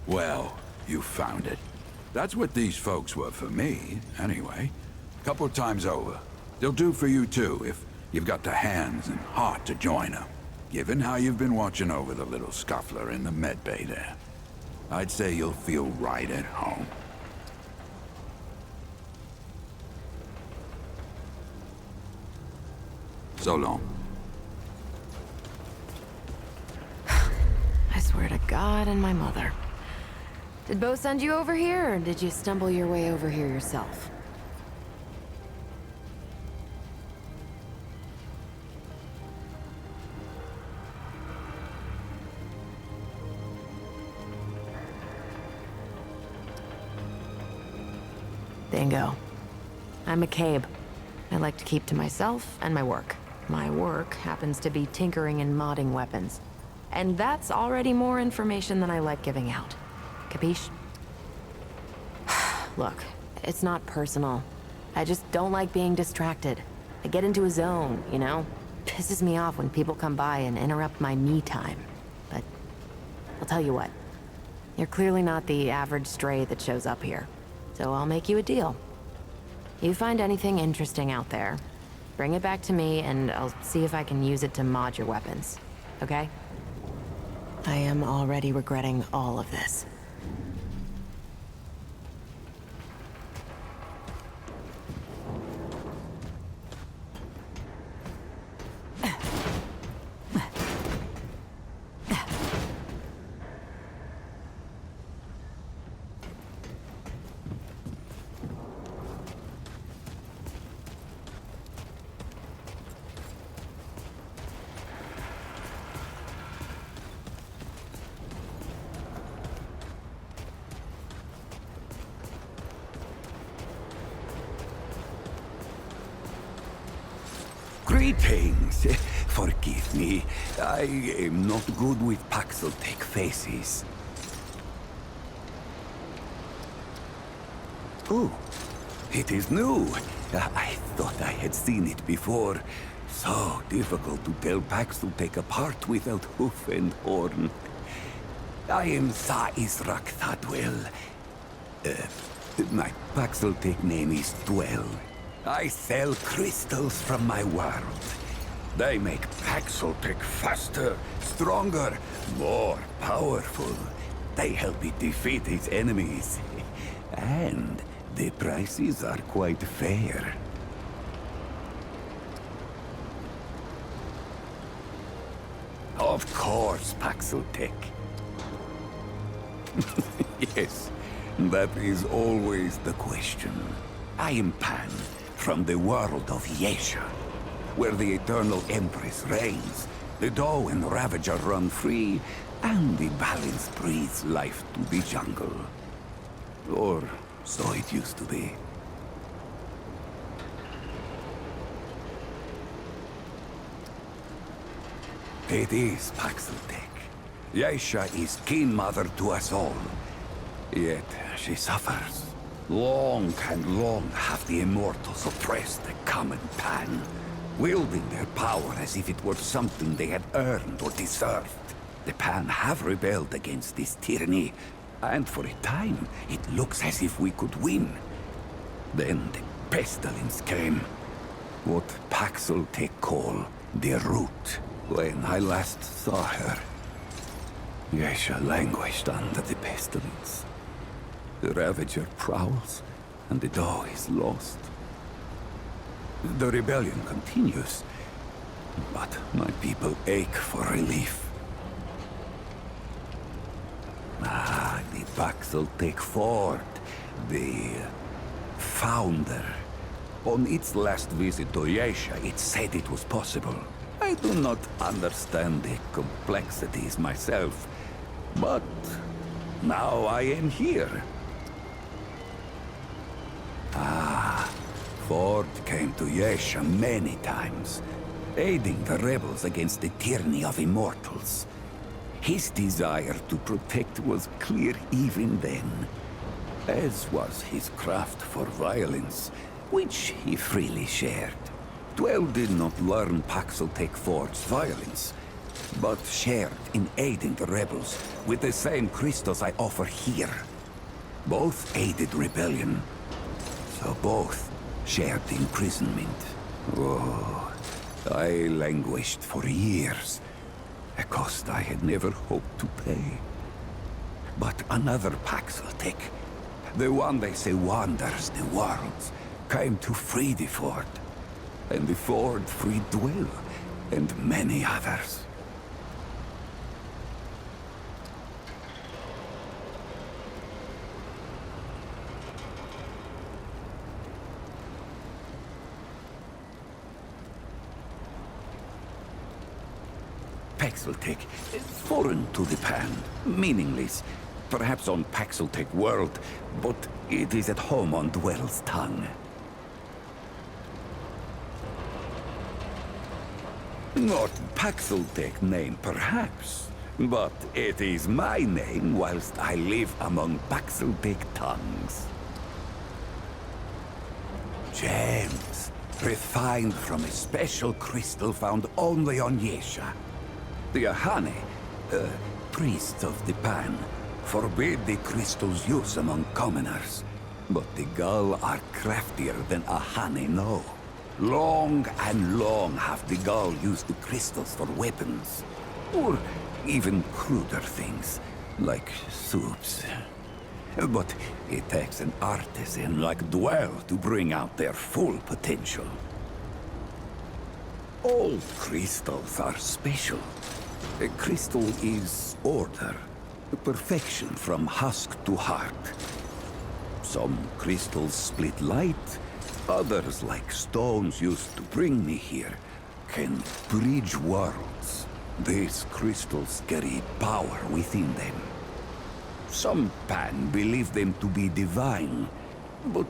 Well, you found it. That's what these folks were for me, anyway. Couple times over. They'll do for you too, if you've got the hands and heart to join them. Given how you've been watching over the little scuffler in the medbay there, I'd say you'll feel right at home. So long. I swear to God and my mother. Did Bo send you over here, or did you stumble your way over here yourself? Bingo. I'm McCabe. I like to keep to myself and my work. My work happens to be tinkering and modding weapons. And that's already more information than I like giving out. Capiche? Look, it's not personal. I just don't like being distracted. I get into a zone, you know? Pisses me off when people come by and interrupt my me time. But I'll tell you what, You're clearly not the average stray that shows up here. So I'll make you a deal. You find anything interesting out there, bring it back to me and I'll see if I can use it to mod your weapons. Okay? I am already regretting all of this. Greetings. Forgive me. I am not good with Paxeltech faces. Oh, it is new. I thought I had seen it before. So difficult to tell Paxeltech apart without hoof and horn. I am Sa Israk Thadwell. My Paxeltech name is Dwell. I sell crystals from my world. They make Paxeltech faster, stronger, more powerful. They help it defeat its enemies. And the prices are quite fair. Of course, Paxeltech. Yes, that is always the question. I am Pan, from the world of Yesha, where the Eternal Empress reigns, the Doe and Ravager run free, and the balance breathes life to the jungle. Or so it used to be. It is Paxeltech. Yesha is kin mother to us all. Yet she suffers. Long and long have the Immortals oppressed the common Pan, wielding their power as if it were something they had earned or deserved. The Pan have rebelled against this tyranny, and for a time it looks as if we could win. Then the pestilence came. What Paxeltech call the Root. When I last saw her, Yesha languished under the pestilence. The Ravager prowls, and the Doe is lost. The rebellion continues, but my people ache for relief. Ah, the Paxeltech Fort, the founder. On its last visit to Yesha, it said it was possible. I do not understand the complexities myself, but now I am here. Ah, Ford came to Yesha many times, aiding the rebels against the tyranny of Immortals. His desire to protect was clear even then, as was his craft for violence, which he freely shared. Dwell did not learn Paxeltech Ford's violence, but shared in aiding the rebels with the same crystals I offer here. Both aided rebellion. So both shared imprisonment. Oh, I languished for years, a cost I had never hoped to pay. But another Paxeltech, the one they say wanders the worlds, came to free the Ford. And the Ford freed Dwell, and many others. Paxeltech, foreign to the Pan, meaningless. Perhaps on Paxeltech world, but it is at home on Dwell's tongue. Not Paxeltech name, perhaps, but it is my name whilst I live among Paxeltech tongues. Gems, refined from a special crystal found only on Yesha. The Ahane, priests of the Pan, forbid the crystal's use among commoners. But the Gull are craftier than Ahane know. Long and long have the Gull used the crystals for weapons. Or even cruder things, like soups. But it takes an artisan like Dwell to bring out their full potential. All crystals are special. A crystal is order, perfection from husk to heart. Some crystals split light, others, like stones used to bring me here, can bridge worlds. These crystals carry power within them. Some Pan believe them to be divine, but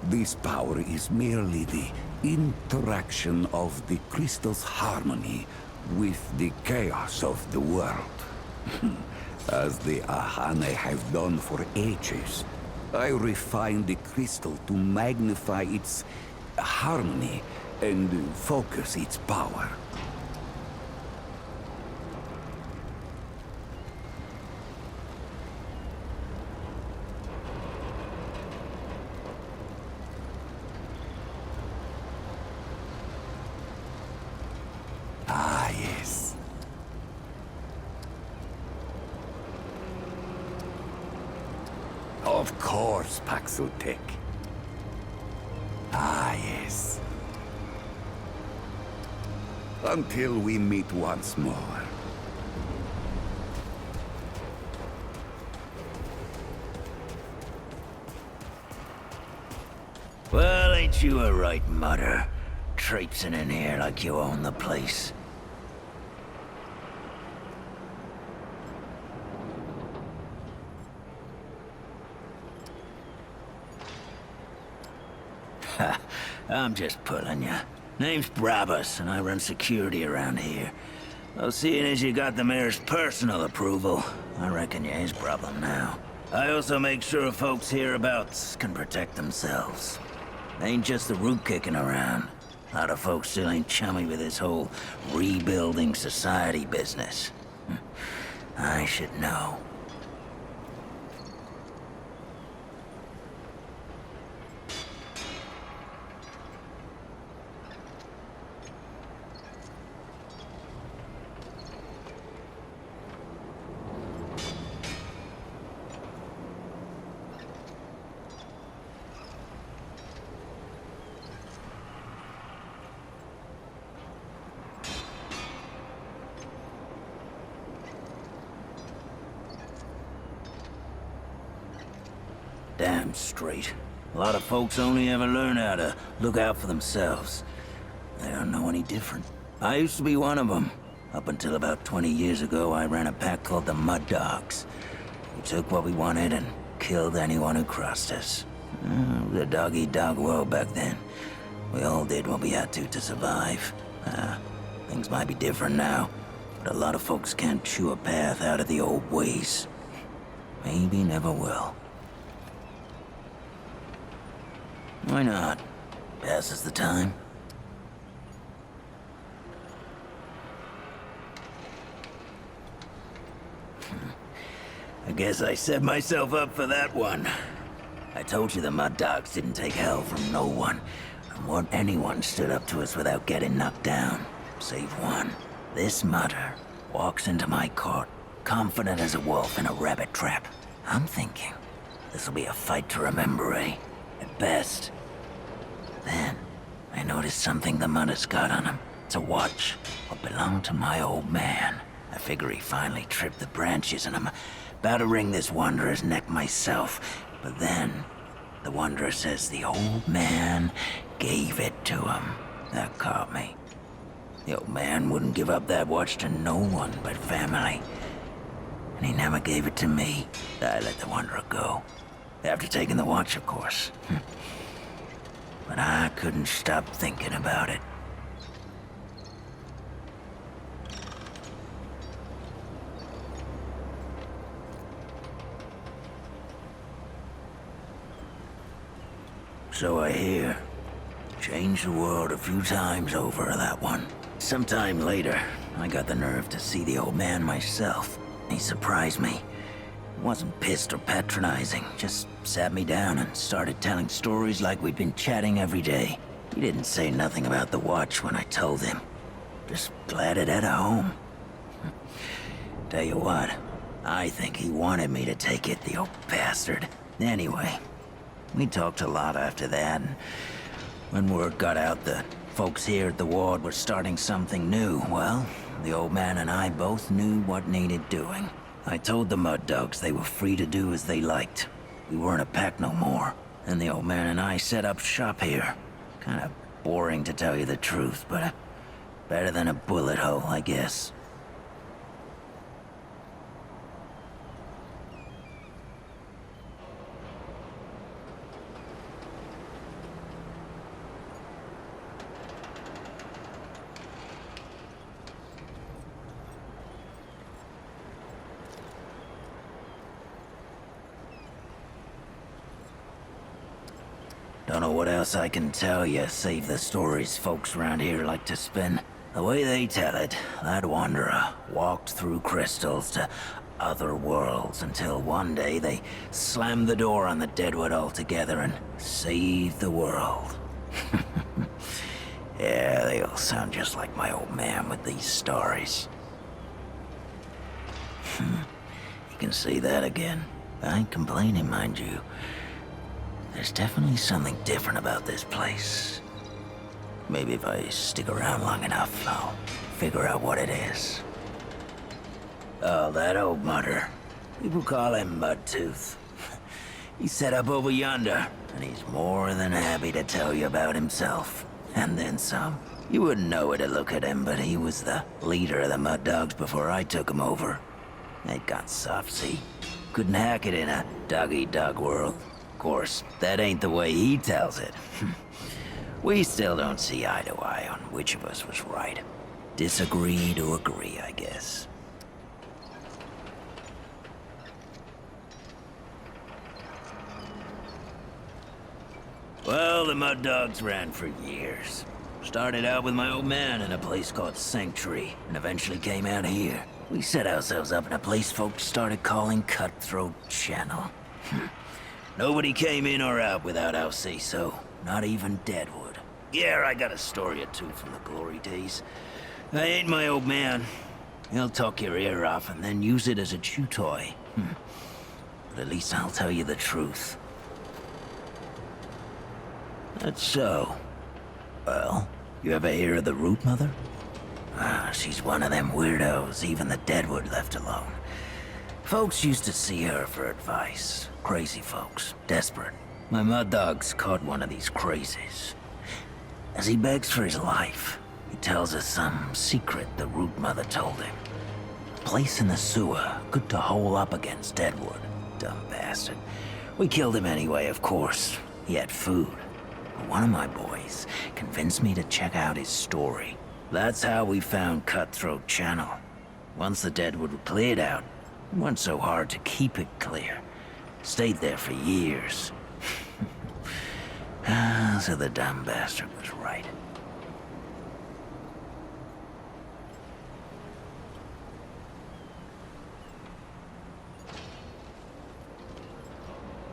this power is merely the interaction of the crystal's harmony with the chaos of the world. As the Ahane have done for ages, I refine the crystal to magnify its harmony and focus its power. Ah, yes. Of course, Paxotech. Ah, yes. Until we meet once more. Well, ain't you a right mutter? Traipsing in here like you own the place. Ha, I'm just pulling ya. Name's Brabus, and I run security around here. Well, seeing as you got the mayor's personal approval, I reckon you his problem now. I also make sure folks hereabouts can protect themselves. Ain't just the root kicking around. A lot of folks still ain't chummy with this whole rebuilding society business. I should know. Damn straight. A lot of folks only ever learn how to look out for themselves. They don't know any different. I used to be one of them. Up until about 20 years ago, I ran a pack called the Mud Dogs. We took what we wanted and killed anyone who crossed us. It was a dog-eat-dog world back then. We all did what we had to survive. Things might be different now, but a lot of folks can't chew a path out of the old ways. Maybe never will. Why not? Passes the time. I guess I set myself up for that one. I told you the Mud Dogs didn't take hell from no one, and what anyone stood up to us without getting knocked down, save one. This mudder walks into my court, confident as a wolf in a rabbit trap. I'm thinking, this'll be a fight to remember, eh? At best. Then, I noticed something the mudder's got on him. It's a watch, what belonged to my old man. I figure he finally tripped the branches, and I'm about to wring this wanderer's neck myself. But then, the wanderer says the old man gave it to him. That caught me. The old man wouldn't give up that watch to no one but family. And he never gave it to me. I let the wanderer go. After taking the watch, of course. But I couldn't stop thinking about it. So I hear. Changed the world a few times over, that one. Sometime later, I got the nerve to see the old man myself. He surprised me. Wasn't pissed or patronizing, just sat me down and started telling stories like we'd been chatting every day. He didn't say nothing about the watch when I told him. Just glad it had a home. Tell you what, I think he wanted me to take it, the old bastard. Anyway, we talked a lot after that, and when word got out that folks here at the ward were starting something new, well, the old man and I both knew what needed doing. I told the Mud Dogs they were free to do as they liked. We weren't a pack no more, and the old man and I set up shop here. Kinda boring to tell you the truth, but better than a bullet hole, I guess. Don't know what else I can tell you, save the stories folks around here like to spin. The way they tell it, that wanderer walked through crystals to other worlds until one day they slammed the door on the Deadwood altogether and saved the world. Yeah, they all sound just like my old man with these stories. You can say that again. I ain't complaining, mind you. There's definitely something different about this place. Maybe if I stick around long enough, I'll figure out what it is. Oh, that old mudder. People call him Mudtooth. He's set up over yonder, and he's more than happy to tell you about himself. And then some. You wouldn't know it to look at him, but he was the leader of the Mud Dogs before I took him over. They'd got soft, see? Couldn't hack it in a dog-eat-dog world. Of course, that ain't the way he tells it. We still don't see eye to eye on which of us was right. Disagree to agree, I guess. Well, the Mud Dogs ran for years. Started out with my old man in a place called Sanctuary, and eventually came out here. We set ourselves up in a place folks started calling Cutthroat Channel. Nobody came in or out without our say-so, not even Deadwood. Yeah, I got a story or two from the glory days. I ain't my old man. He'll talk your ear off and then use it as a chew toy. But at least I'll tell you the truth. That's so. Well, you ever hear of the Root Mother? She's one of them weirdos even the Deadwood left alone. Folks used to see her for advice. Crazy folks, desperate. My Mud Dogs caught one of these crazies. As he begs for his life, he tells us some secret the Root Mother told him. A place in the sewer, good to hole up against Deadwood. Dumb bastard. We killed him anyway, of course. He had food. But one of my boys convinced me to check out his story. That's how we found Cutthroat Channel. Once the Deadwood were cleared out, it wasn't so hard to keep it clear. Stayed there for years. So the dumb bastard was right.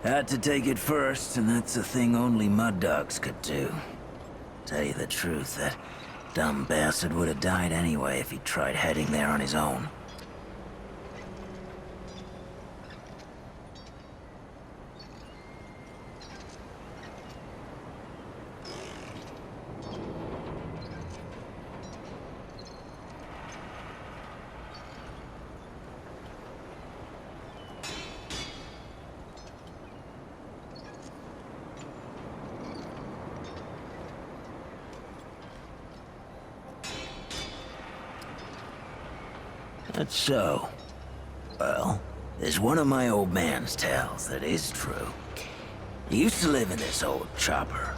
Had to take it first, and that's a thing only Mud Dogs could do. Tell you the truth, that dumb bastard would have died anyway if he tried heading there on his own. That's so. Well, there's one of my old man's tales that is true. He used to live in this old chopper.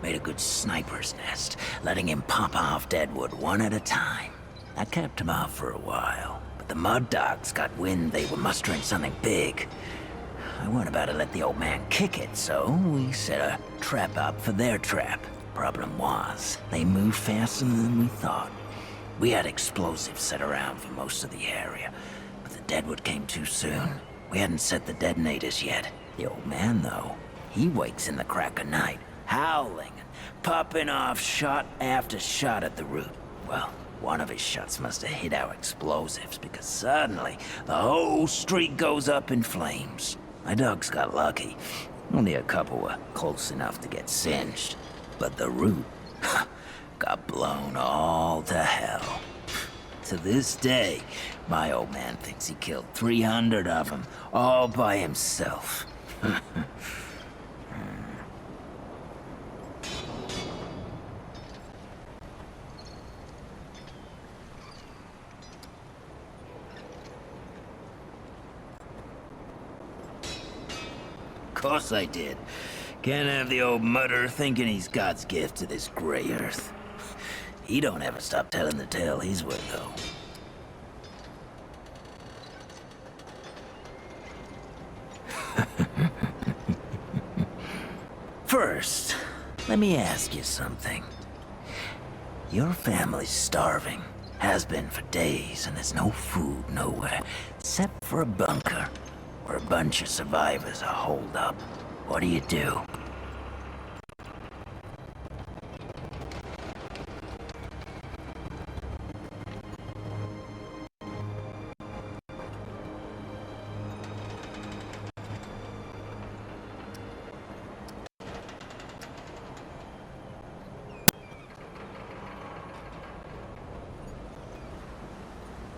Made a good sniper's nest, letting him pop off Deadwood one at a time. That kept him off for a while, but the Mud Dogs got wind they were mustering something big. I weren't about to let the old man kick it, so we set a trap up for their trap. Problem was, they moved faster than we thought. We had explosives set around for most of the area, but the Deadwood came too soon. We hadn't set the detonators yet. The old man, though, he wakes in the crack of night, howling and popping off shot after shot at the root. Well, one of his shots must have hit our explosives, because suddenly the whole street goes up in flames. My dogs got lucky. Only a couple were close enough to get singed. But the root got blown all to hell. To this day, my old man thinks he killed 300 of them, all by himself. Of course I did. Can't have the old mutter thinking he's God's gift to this gray earth. He don't ever stop telling the tale his way, though. First, let me ask you something. Your family's starving. Has been for days, and there's no food nowhere, except for a bunker, where a bunch of survivors are holed up. What do you do?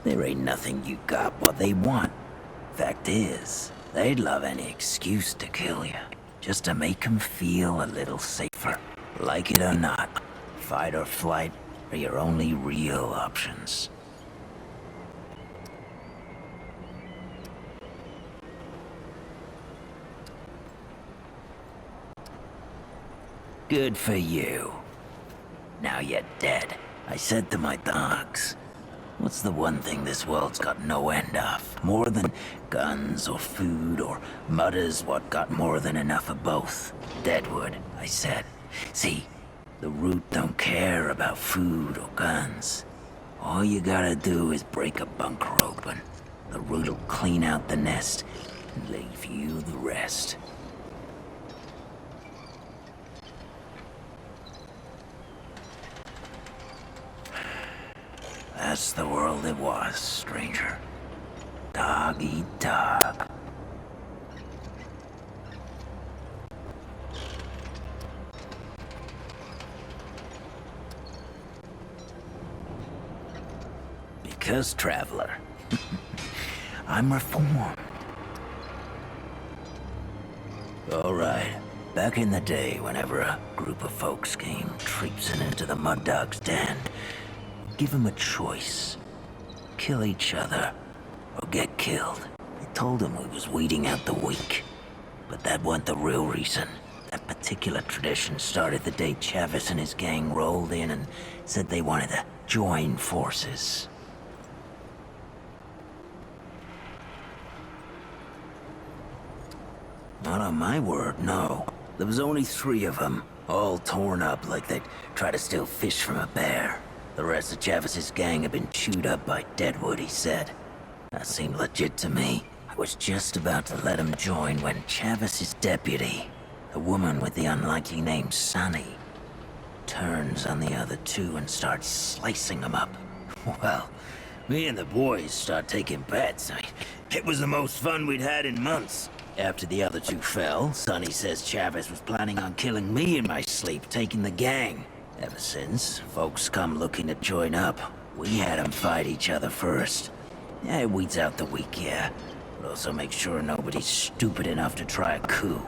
There ain't nothing you got what they want. Fact is, they'd love any excuse to kill you, just to make them feel a little safer. Like it or not, fight or flight are your only real options. Good for you. Now you're dead. I said to my dogs, what's the one thing this world's got no end of? More than guns or food or mutters what got more than enough of both? Deadwood, I said. See, the root don't care about food or guns. All you gotta do is break a bunker open. The root'll clean out the nest and leave you the rest. That's the world it was, stranger. Dog eat dog. Because, traveler, I'm reformed. All right. Back in the day, whenever a group of folks came traipsing into the Mud Dog's den, give them a choice. Kill each other, or get killed. I told them we was weeding out the weak. But that wasn't the real reason. That particular tradition started the day Chavis and his gang rolled in and said they wanted to join forces. Not on my word, no. There was only 3 of them, all torn up like they'd try to steal fish from a bear. The rest of Chavis's gang had been chewed up by Deadwood, he said. That seemed legit to me. I was just about to let him join when Chavis's deputy, the woman with the unlikely name Sunny, turns on the other 2 and starts slicing them up. Well, me and the boys start taking bets. It was the most fun we'd had in months. After the other 2 fell, Sunny says Chavis was planning on killing me in my sleep, taking the gang. Ever since, folks come looking to join up. We had them fight each other first. Yeah, it weeds out the weak, yeah. But also make sure nobody's stupid enough to try a coup.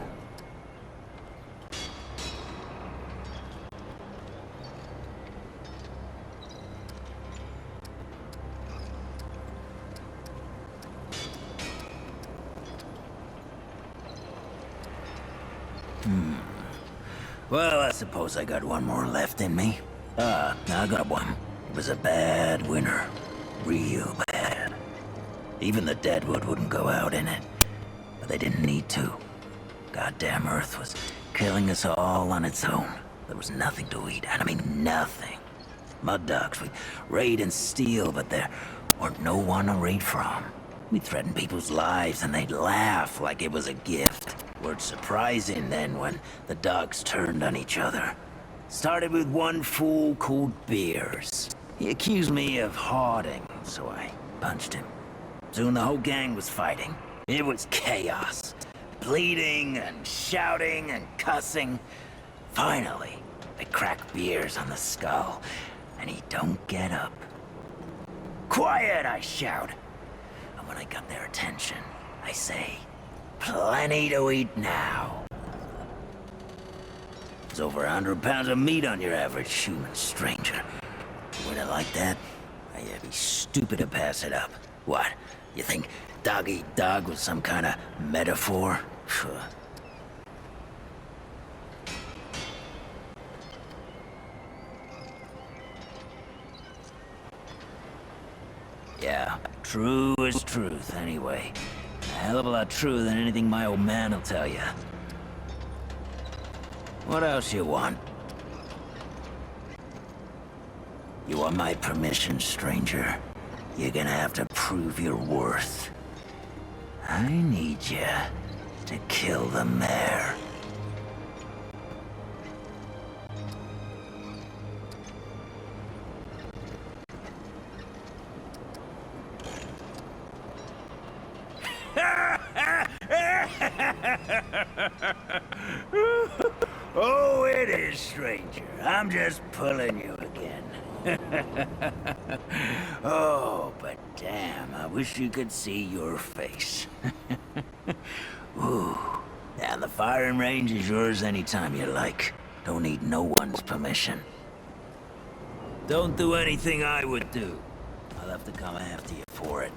Well, I suppose I got one more left in me. I got one. It was a bad winter. Real bad. Even the Deadwood wouldn't go out in it. But they didn't need to. Goddamn Earth was killing us all on its own. There was nothing to eat, and I mean nothing. Mud Dogs, we raid and steal, but there weren't no one to raid from. We'd threaten people's lives and they'd laugh like it was a gift. Weren't surprising then when the dogs turned on each other. Started with one fool called Beers. He accused me of hoarding, so I punched him. Soon the whole gang was fighting. It was chaos. Bleeding and shouting and cussing. Finally, they crack Beers on the skull, and he don't get up. Quiet, I shout. And when I got their attention, I say, plenty to eat now. There's over 100 pounds of meat on your average human stranger. With it like that, I'd be stupid to pass it up. What? You think dog eat dog was some kind of metaphor? Yeah, true as truth, anyway. A hell of a lot truer than anything my old man will tell you. What else you want? You want my permission, stranger? You're gonna have to prove your worth. I need you to kill the mayor. Oh, it is, stranger. I'm just pulling you again. Oh, but damn, I wish you could see your face. Ooh. And the firing range is yours anytime you like. Don't need no one's permission. Don't do anything I would do. I'll have to come after you for it.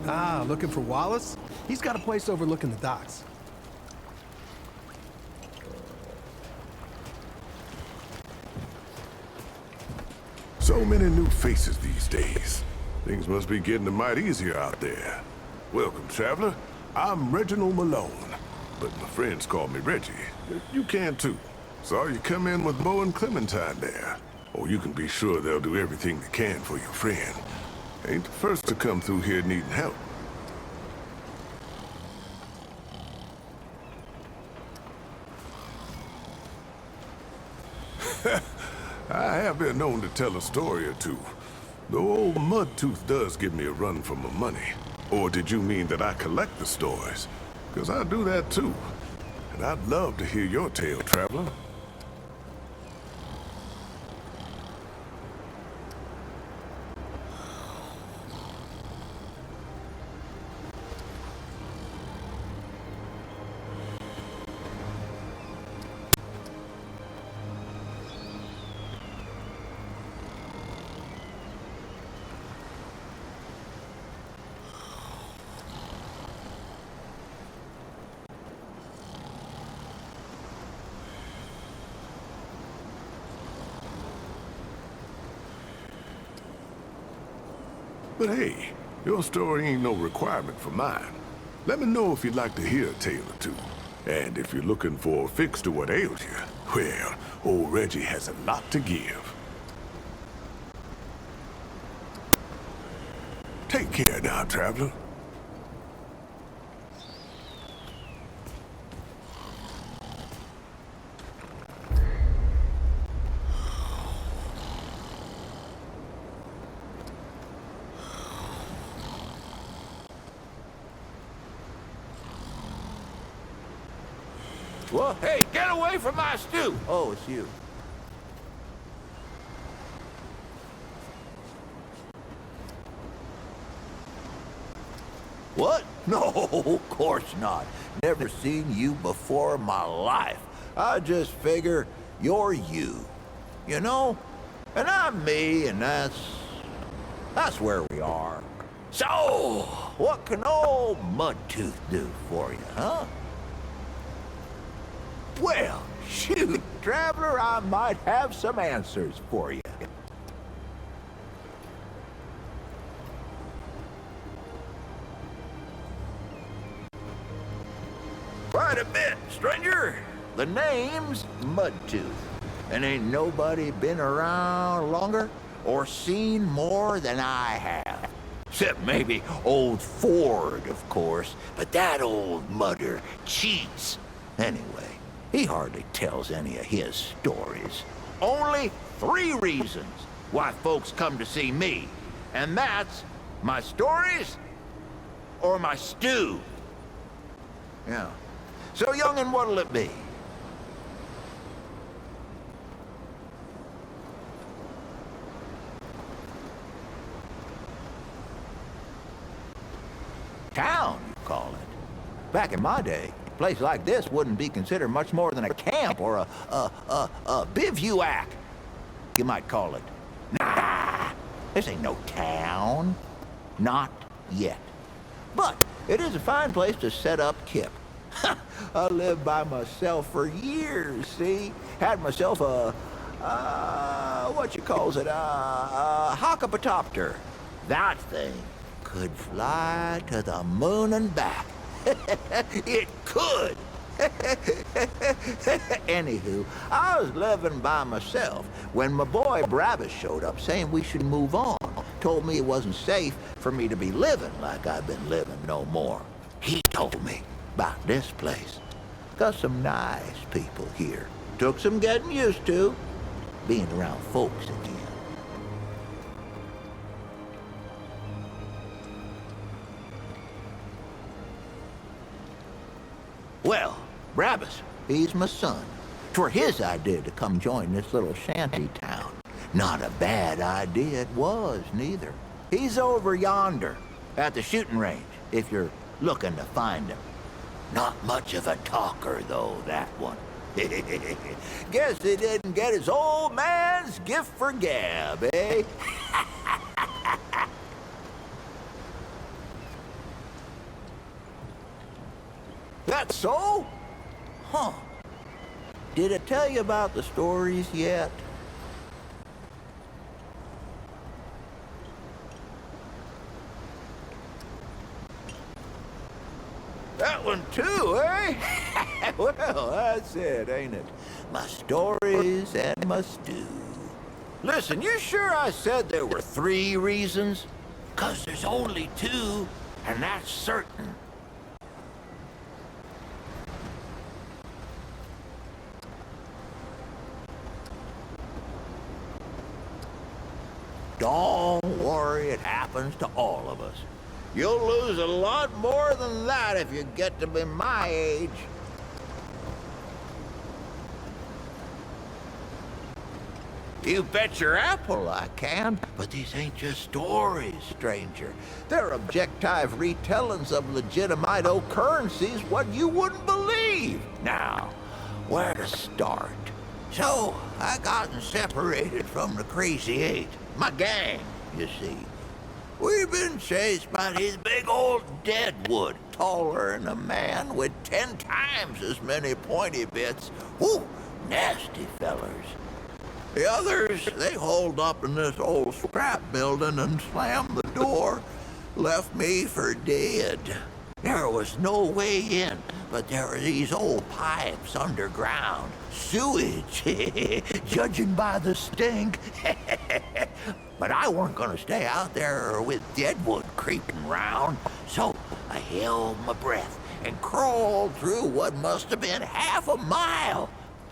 Ah, looking for Wallace? He's got a place overlooking the docks. So many new faces these days. Things must be getting a mite easier out there. Welcome, traveler. I'm Reginald Malone, but my friends call me Reggie. You can too. Saw you come in with Bo and Clementine there. Oh, you can be sure they'll do everything they can for your friend. Ain't the first to come through here needing help. I have been known to tell a story or two. Though old Mudtooth does give me a run for my money. Or did you mean that I collect the stories? 'Cause I do that too. And I'd love to hear your tale, traveler. But hey, your story ain't no requirement for mine. Let me know if you'd like to hear a tale or two. And if you're looking for a fix to what ails you, well, old Reggie has a lot to give. Take care now, traveler. Well, hey, get away from my stew! Oh, it's you. What? No, of course not. Never seen you before in my life. I just figure you're you. You know? And I'm me, and that's where we are. So, what can old Mudtooth do for you, huh? Well, shoot, traveler, I might have some answers for you. Quite a bit, stranger. The name's Mudtooth, and ain't nobody been around longer or seen more than I have. Except maybe old Ford, of course, but that old mudder cheats. Anyway, he hardly tells any of his stories. Only 3 reasons why folks come to see me, and that's my stories or my stew. Yeah. So, young'un, what'll it be? Town, you call it. Back in my day, a place like this wouldn't be considered much more than a camp or a bivouac. You might call it. Nah, this ain't no town. Not yet. But it is a fine place to set up kip. I lived by myself for years, see? Had myself a what you calls it, a hockapatopter. That thing could fly to the moon and back. It could. Anywho, I was living by myself when my boy Brabus showed up saying we should move on. Told me it wasn't safe for me to be living like I've been living no more. He told me about this place. Got some nice people here. Took some getting used to, being around folks again. Well, Brabus, he's my son. 'Twere his idea to come join this little shanty town. Not a bad idea it was, neither. He's over yonder, at the shooting range, if you're looking to find him. Not much of a talker, though, that one. Guess he didn't get his old man's gift for gab, eh? That so? Huh. Did it tell you about the stories yet? That one too, eh? Well, that's it, ain't it? My stories and my stew. Listen, you sure I said there were 3 reasons? 'Cause there's only 2, and that's certain. Don't worry, it happens to all of us. You'll lose a lot more than that if you get to be my age. You bet your apple I can, but these ain't just stories, stranger. They're objective retellings of legitimate occurrences what you wouldn't believe. Now, where to start? So, I gotten separated from the Crazy Eight, my gang, you see. We've been chased by these big old deadwood, taller than a man with 10 times as many pointy bits. Whew, nasty fellers. The others, they holed up in this old scrap building and slammed the door, left me for dead. There was no way in, but there were these old pipes underground. Sewage, judging by the stink. But I weren't gonna stay out there with deadwood creeping round, so I held my breath and crawled through what must have been half a mile.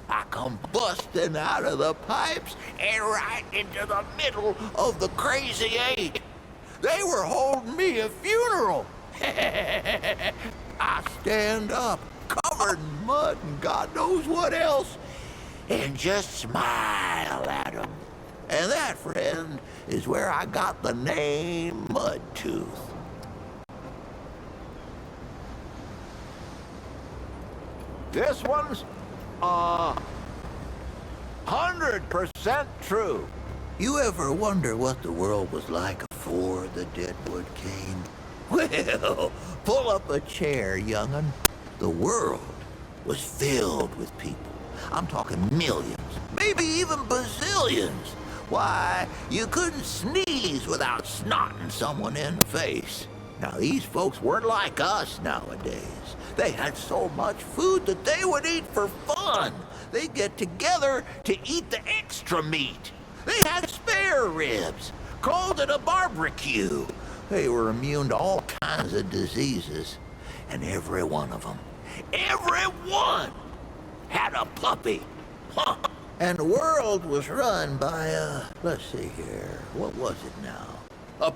I come busting out of the pipes and right into the middle of the Crazy Eight. They were holding me a funeral. I stand up, covered in mud and God knows what else, and just smile at them. And that, friend, is where I got the name Mudtooth. This one's 100% true. You ever wonder what the world was like before the Deadwood came? Well, pull up a chair, young'un. The world was filled with people. I'm talking millions, maybe even bazillions. Why, you couldn't sneeze without snotting someone in the face. Now, these folks weren't like us nowadays. They had so much food that they would eat for fun. They'd get together to eat the extra meat. They had spare ribs, called it a barbecue. They were immune to all kinds of diseases. And every one of them, every one, had a puppy. Huh. And the world was run by, let's see here, what was it now?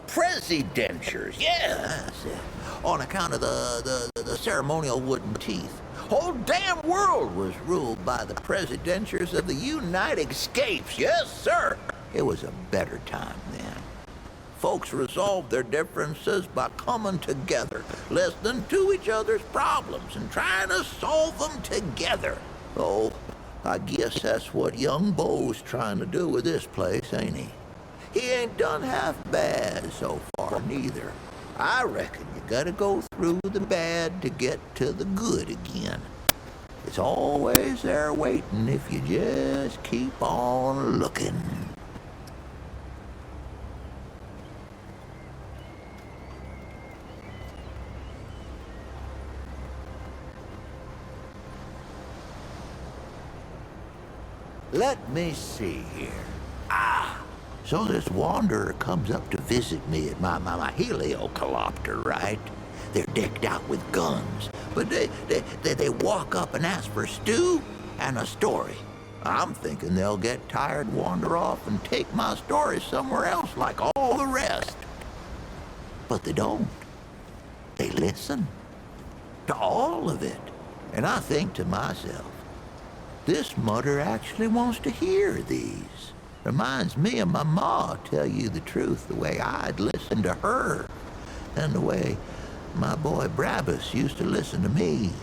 Presidentures, yeah, that's it. On account of the ceremonial wooden teeth. Whole damn world was ruled by the presidentures of the United States, yes, sir. It was a better time then. Folks resolved their differences by coming together, listening to each other's problems and trying to solve them together. Oh, I guess that's what young Bo's trying to do with this place, ain't he? He ain't done half bad so far, neither. I reckon you gotta go through the bad to get to the good again. It's always there waiting if you just keep on looking. Let me see here. So this wanderer comes up to visit me at my heliocopter, right? They're decked out with guns, but they walk up and ask for stew and a story. I'm thinking they'll get tired, wander off, and take my story somewhere else like all the rest. But they don't. They listen to all of it. And I think to myself, this mudder actually wants to hear these. Reminds me of my ma, tell you the truth, the way I'd listen to her, and the way my boy Brabus used to listen to me.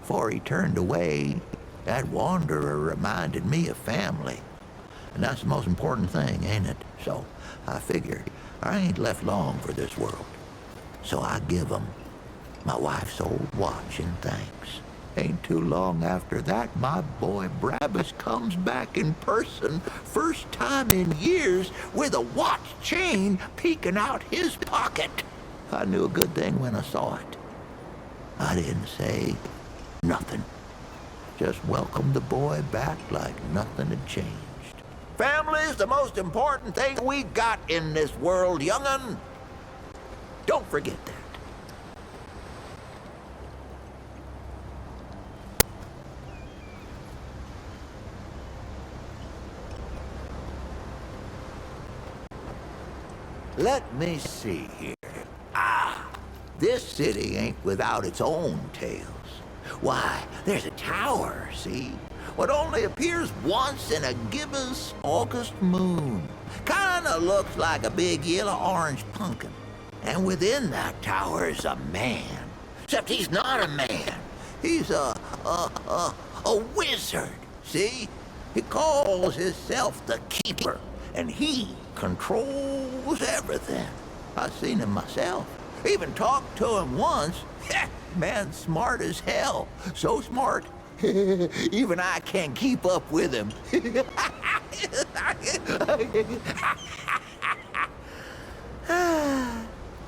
Before he turned away, that wanderer reminded me of family. And that's the most important thing, ain't it? So I figured I ain't left long for this world. So I give 'em my wife's old watch in thanks. Ain't too long after that, my boy Brabus comes back in person, first time in years, with a watch chain peeking out his pocket. I knew a good thing when I saw it. I didn't say nothing. Just welcomed the boy back like nothing had changed. Family's the most important thing we got in this world, young'un. Don't forget that. Let me see here. This city ain't without its own tales. Why, there's a tower, see? What only appears once in a gibbous August moon. Kinda looks like a big yellow-orange pumpkin. And within that tower is a man. Except he's not a man. He's a wizard, see? He calls himself the Keeper, and he controls everything. I've seen him myself. Even talked to him once. Man's smart as hell. So smart, even I can't keep up with him.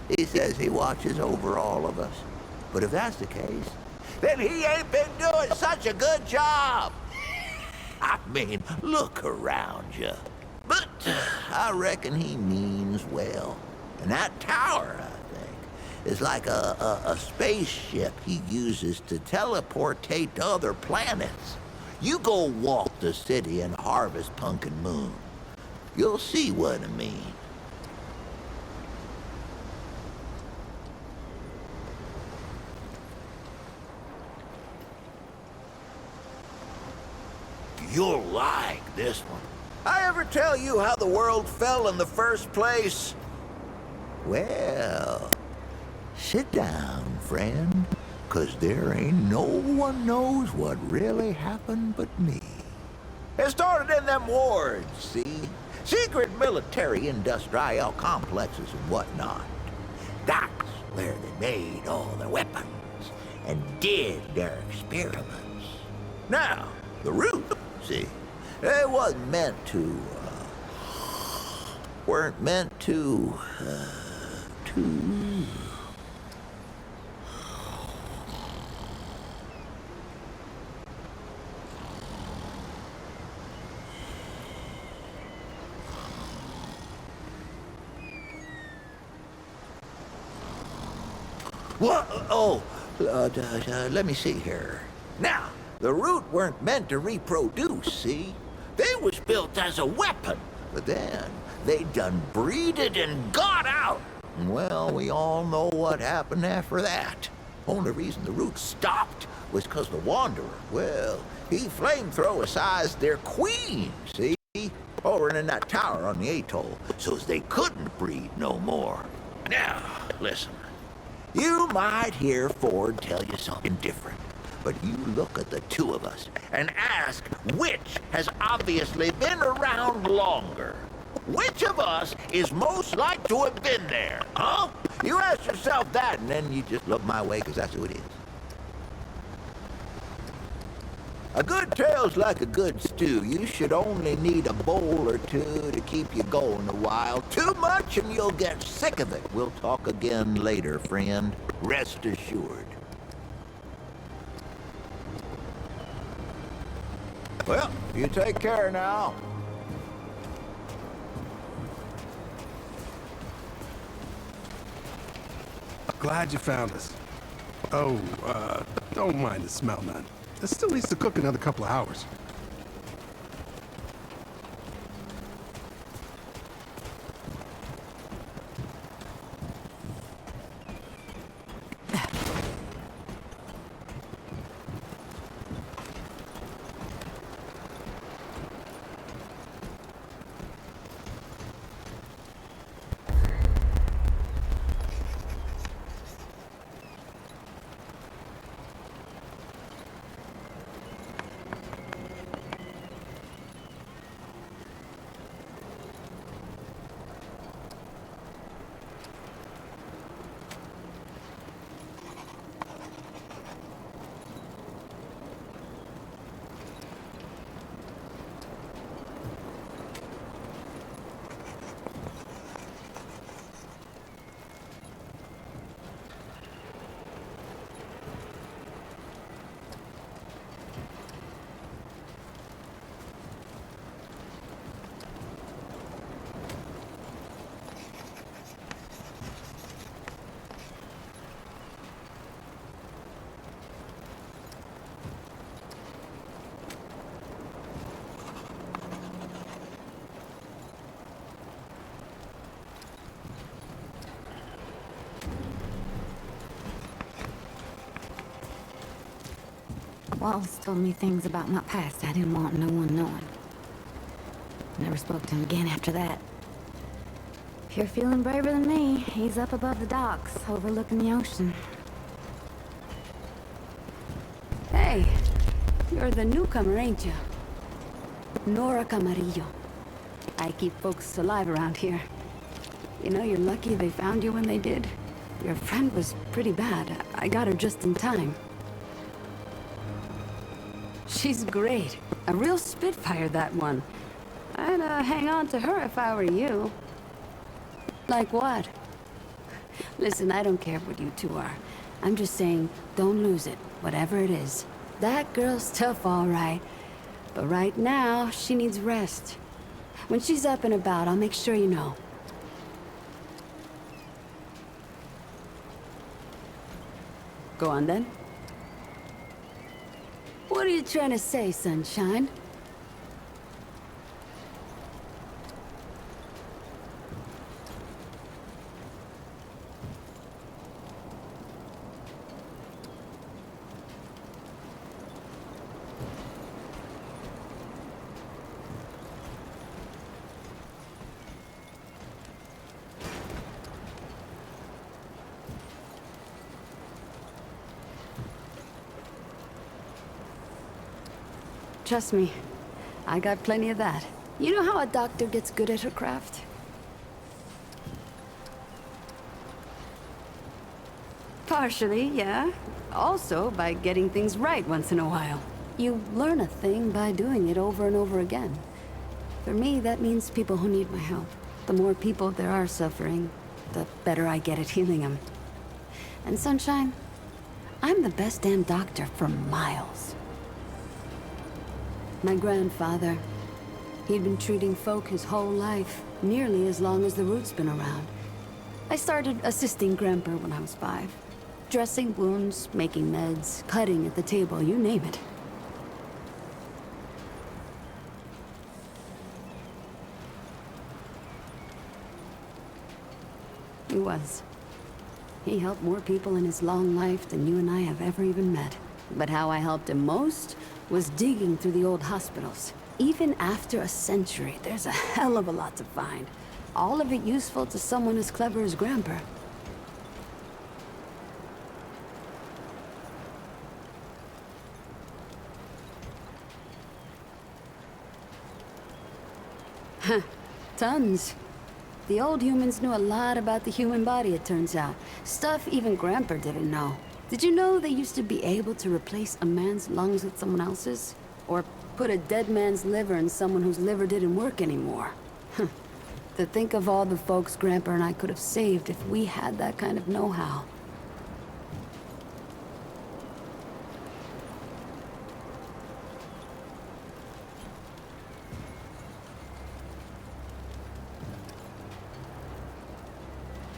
He says he watches over all of us. But if that's the case, then he ain't been doing such a good job. I mean, look around you. But I reckon he means well. And that tower, I think, is like a spaceship he uses to teleportate to other planets. You go walk the city and harvest Pumpkin Moon. You'll see what I mean. You'll like this one. I ever tell you how the world fell in the first place? Well, sit down, friend, 'cause there ain't no one knows what really happened but me. It started in them wards, see? Secret military-industrial complexes and whatnot. That's where they made all their weapons and did their experiments. Now, the root, see, it wasn't meant to, weren't meant to. What? Oh, let me see here. Now, the root weren't meant to reproduce, see? They was built as a weapon, but then they done breeded and got out. Well, we all know what happened after that. Only reason the root stopped was 'cause the Wanderer, well, he flamethrower-sized their queen, see? Over in that tower on the atoll, so's they couldn't breed no more. Now, listen. You might hear Ford tell you something different, but you look at the two of us and ask which has obviously been around longer. Which of us is most like to have been there, huh? You ask yourself that, and then you just look my way, 'cause that's who it is. A good tale's like a good stew. You should only need a bowl or two to keep you going a while. Too much and you'll get sick of it. We'll talk again later, friend. Rest assured. Well, you take care now. Glad you found us. Oh, don't mind the smell, man. It still needs to cook another couple of hours. Wallace told me things about my past I didn't want no one knowing. Never spoke to him again after that. If you're feeling braver than me, he's up above the docks, overlooking the ocean. Hey, you're the newcomer, ain't you? Nora Camarillo. I keep folks alive around here. You know, you're lucky they found you when they did. Your friend was pretty bad. I got her just in time. She's great. A real spitfire, that one. I'd hang on to her if I were you. Like what? Listen, I don't care what you two are. I'm just saying, don't lose it, whatever it is. That girl's tough, all right. But right now, she needs rest. When she's up and about, I'll make sure you know. Go on, then. What are you trying to say, Sunshine? Trust me, I got plenty of that. You know how a doctor gets good at her craft? Partially, yeah. Also, by getting things right once in a while. You learn a thing by doing it over and over again. For me, that means people who need my help. The more people there are suffering, the better I get at healing them. And Sunshine, I'm the best damn doctor for miles. My grandfather, he'd been treating folk his whole life, nearly as long as the root's been around. I started assisting Grandpa when I was 5. Dressing wounds, making meds, cutting at the table, you name it. He was. He helped more people in his long life than you and I have ever even met. But how I helped him most was digging through the old hospitals. Even after a century, there's a hell of a lot to find. All of it useful to someone as clever as Grandpa. Huh. Tons. The old humans knew a lot about the human body, it turns out. Stuff even Grandpa didn't know. Did you know they used to be able to replace a man's lungs with someone else's? Or put a dead man's liver in someone whose liver didn't work anymore? To think of all the folks Grandpa and I could have saved if we had that kind of know-how.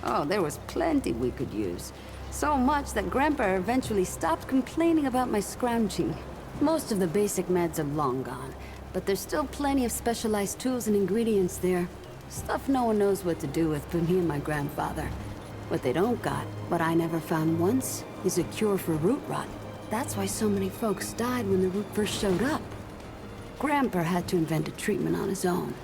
Oh, there was plenty we could use. So much that Grandpa eventually stopped complaining about my scrounging. Most of the basic meds are long gone, but there's still plenty of specialized tools and ingredients there. Stuff no one knows what to do with but me and my grandfather. What they don't got, what I never found once, is a cure for root rot. That's why so many folks died when the root first showed up. Grandpa had to invent a treatment on his own.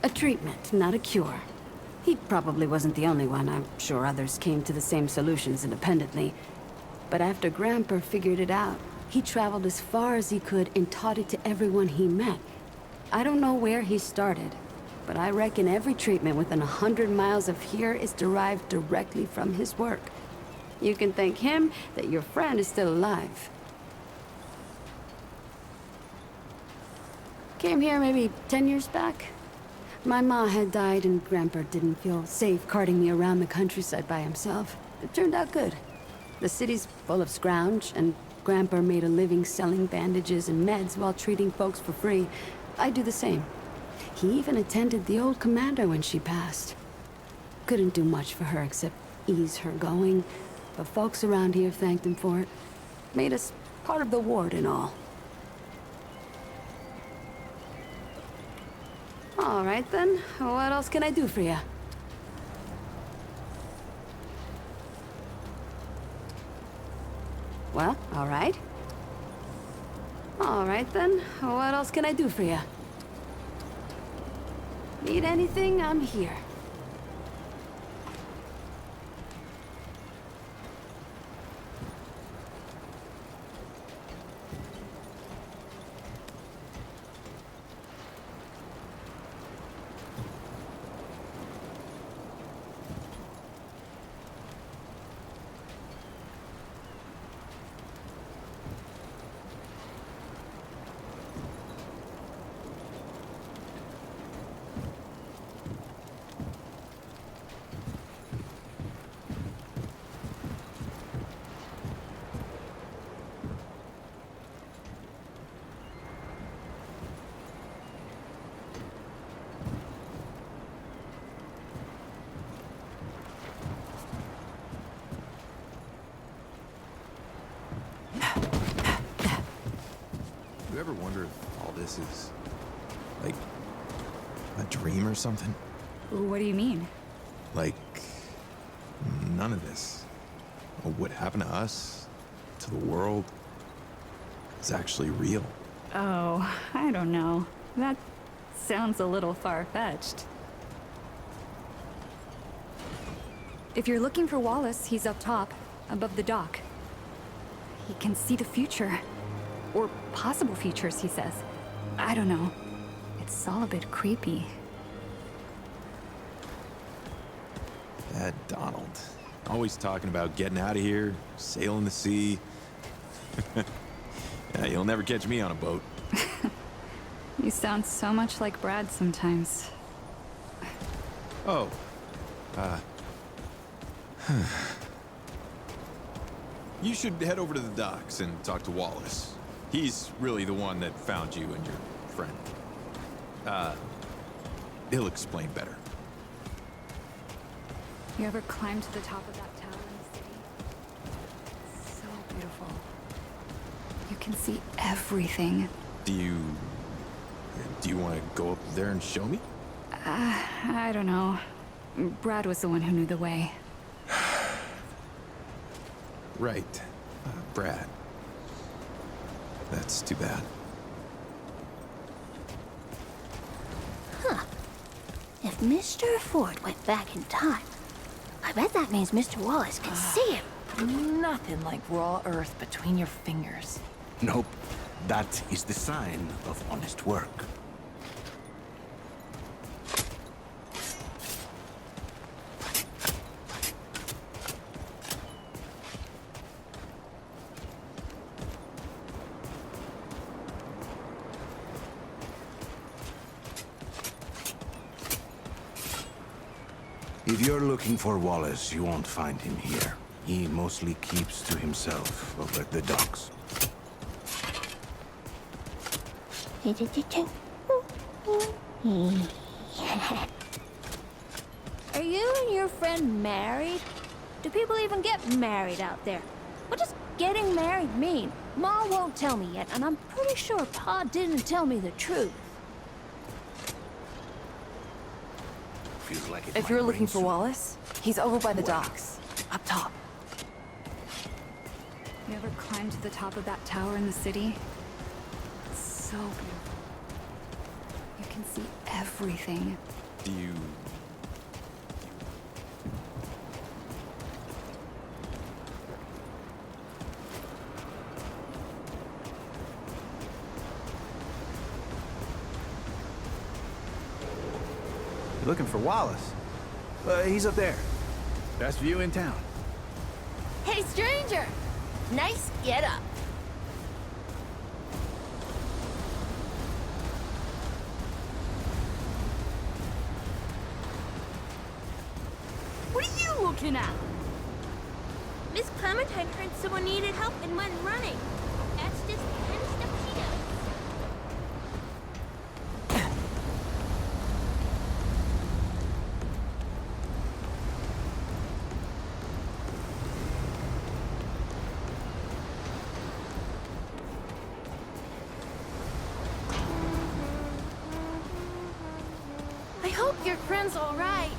A treatment, not a cure. He probably wasn't the only one. I'm sure others came to the same solutions independently. But after Grandpa figured it out, he traveled as far as he could and taught it to everyone he met. I don't know where he started, but I reckon every treatment within 100 miles of here is derived directly from his work. You can thank him that your friend is still alive. Came here maybe 10 years back. My ma had died and Grandpa didn't feel safe carting me around the countryside by himself. It turned out good. The city's full of scrounge, and Grandpa made a living selling bandages and meds while treating folks for free. I do the same. He even attended the old commander when she passed. Couldn't do much for her except ease her going, but folks around here thanked him for it. Made us part of the ward and all. All right then, what else can I do for you? Well, all right. All right then, what else can I do for you? Need anything? I'm here. You ever wonder if all this is, like, a dream or something? What do you mean? Like, none of this, or what happened to us, to the world, is actually real. Oh, I don't know. That sounds a little far-fetched. If you're looking for Wallace, he's up top, above the dock. He can see the future. Or possible futures, he says. I don't know. It's all a bit creepy. That Donald. Always talking about getting out of here, sailing the sea. Yeah, you'll never catch me on a boat. You sound so much like Brad sometimes. Oh. You should head over to the docks and talk to Wallace. He's really the one that found you and your friend. He'll explain better. You ever climbed to the top of that tower in the city? It's so beautiful. You can see everything. Do you want to go up there and show me? I don't know. Brad was the one who knew the way. Right. Brad. That's too bad. Huh. If Mr. Ford went back in time, I bet that means Mr. Wallace could see him. Nothing like raw earth between your fingers. Nope. That is the sign of honest work. If you're looking for Wallace, you won't find him here. He mostly keeps to himself over at the docks. Are you and your friend married? Do people even get married out there? What does getting married mean? Ma won't tell me yet, and I'm pretty sure Pa didn't tell me the truth. Feels like it If might you're rain looking for soon. Wallace, he's over by the docks. Up top. You ever climbed to the top of that tower in the city? It's so beautiful. You can see everything. Do you... You're looking for Wallace? He's up there. Best view in town. Hey, stranger! Nice get up. What are you looking at? Miss Clementine heard someone needed help and went running. That's just the kind of stuff she does. I hope your friend's all right.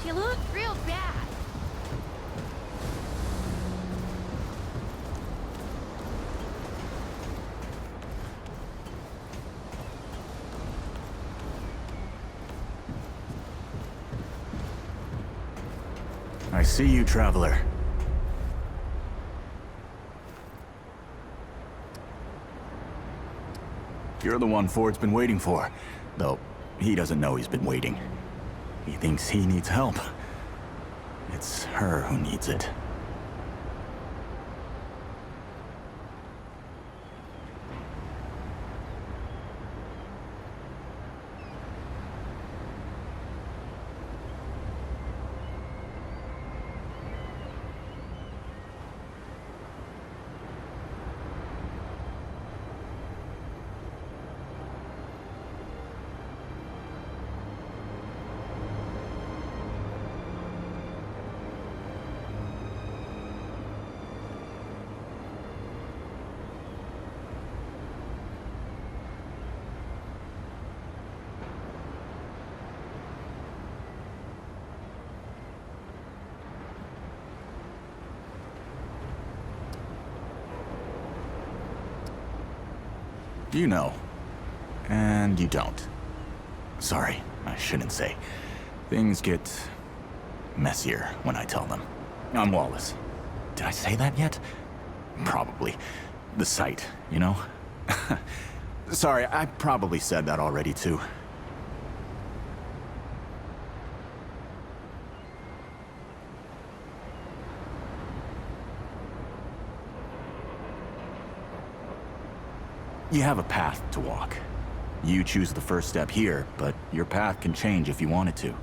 She looked real bad. I see you, traveler. You're the one Ford's been waiting for. Though, he doesn't know he's been waiting. He thinks he needs help. It's her who needs it. You know. And you don't. Sorry, I shouldn't say. Things get messier when I tell them. I'm Wallace. Did I say that yet? Probably. The site, you know? Sorry, I probably said that already too. You have a path to walk. You choose the first step here, but your path can change if you wanted to.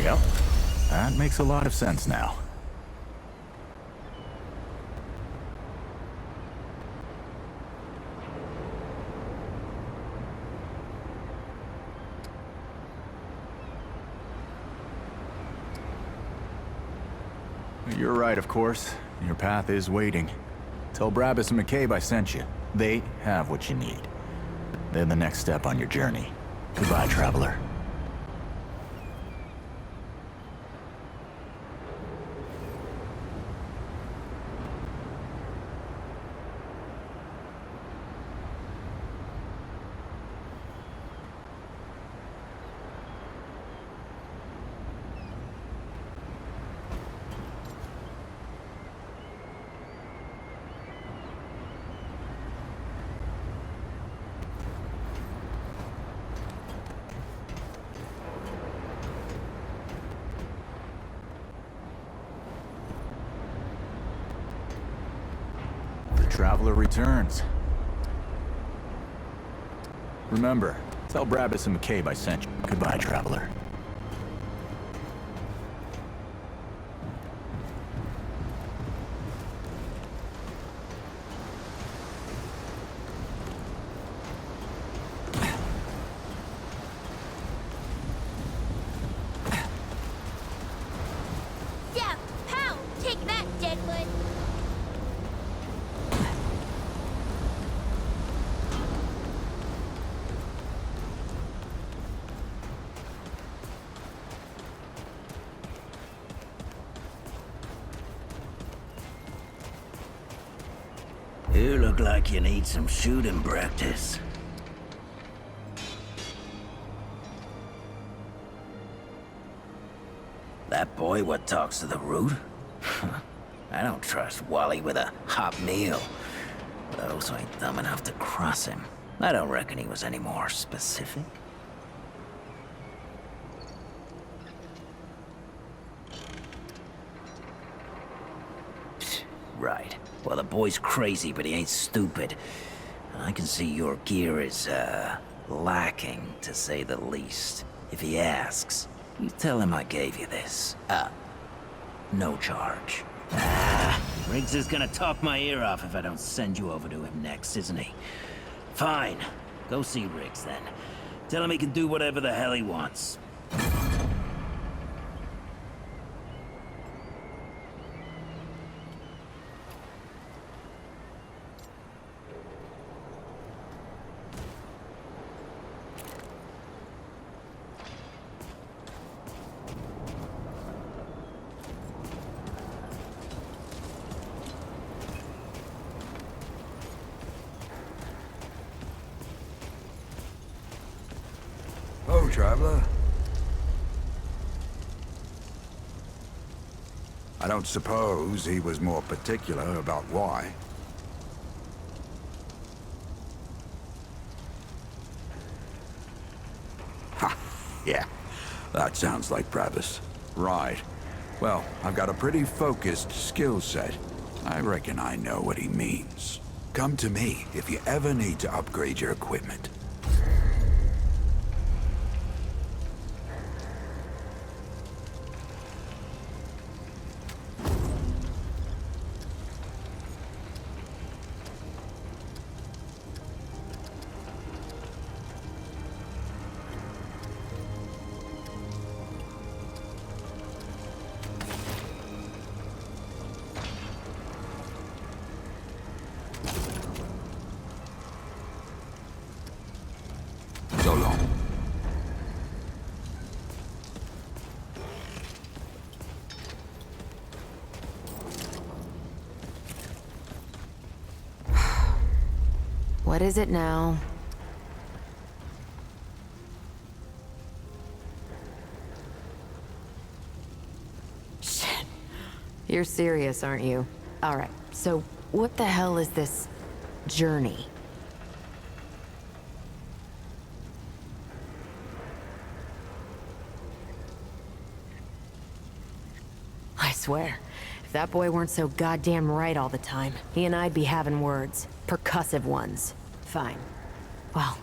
Yep, that makes a lot of sense now. You're right, of course. Your path is waiting. Tell Brabus and McCabe I sent you. They have what you need. They're the next step on your journey. Goodbye, traveler. Traveler returns. Remember, tell Brabus and McCabe I sent you. Goodbye, traveler. Yeah, pow! Take that, Deadwood! You look like you need some shooting practice. That boy what talks to the root? I don't trust Wally with a hot meal. But I also ain't dumb enough to cross him. I don't reckon he was any more specific. Right. Well, the boy's crazy, but he ain't stupid. I can see your gear is, lacking, to say the least. If he asks, you tell him I gave you this. No charge. Riggs is gonna talk my ear off if I don't send you over to him next, isn't he? Fine. Go see Riggs, then. Tell him he can do whatever the hell he wants. Oh, traveler. I don't suppose he was more particular about why. Ha! Yeah, that sounds like Brabus. Right. Well, I've got a pretty focused skill set. I reckon I know what he means. Come to me if you ever need to upgrade your equipment. So long. What is it now? Shit. You're serious, aren't you? All right, so what the hell is this journey? I swear, if that boy weren't so goddamn right all the time, he and I'd be having words. Percussive ones. Fine. Well,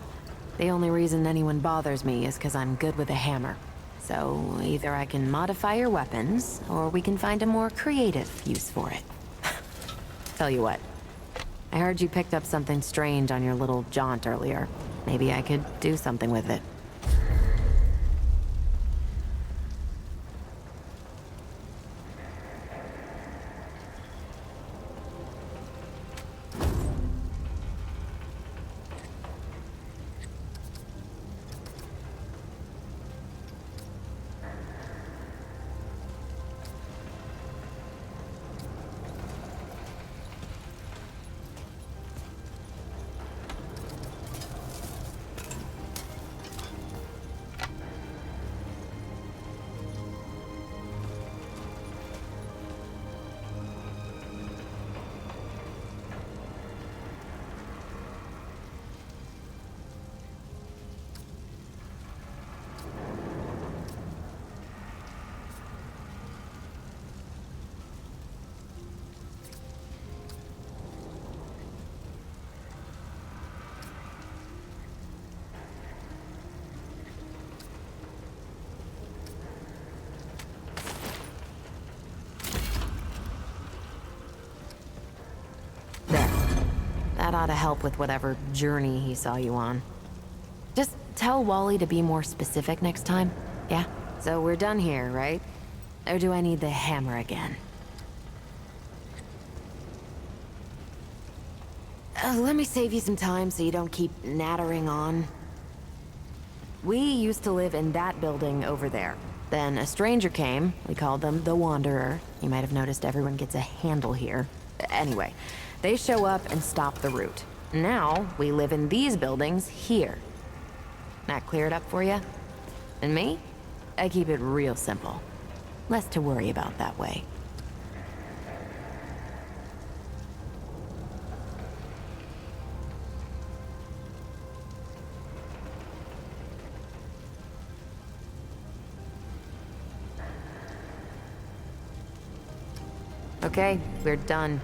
the only reason anyone bothers me is because I'm good with a hammer. So either I can modify your weapons, or we can find a more creative use for it. Tell you what, I heard you picked up something strange on your little jaunt earlier. Maybe I could do something with it. That ought to help with whatever journey he saw you on. Just tell Wally to be more specific next time, yeah? So we're done here, right? Or do I need the hammer again? Let me save you some time so you don't keep nattering on. We used to live in that building over there. Then a stranger came. We called them the Wanderer. You might have noticed everyone gets a handle here. Anyway, they show up and stop the route. Now, we live in these buildings here. That clear it up for you? And me? I keep it real simple. Less to worry about that way. Okay, we're done.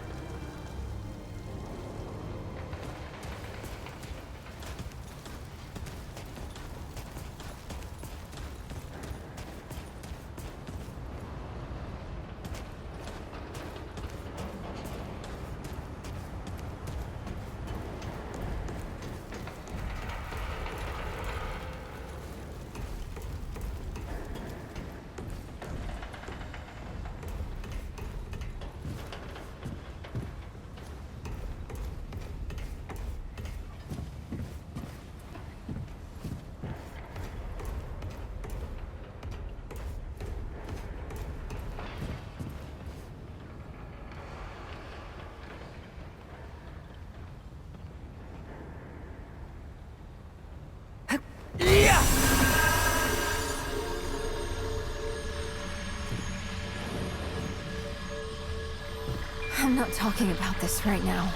I'm not talking about this right now.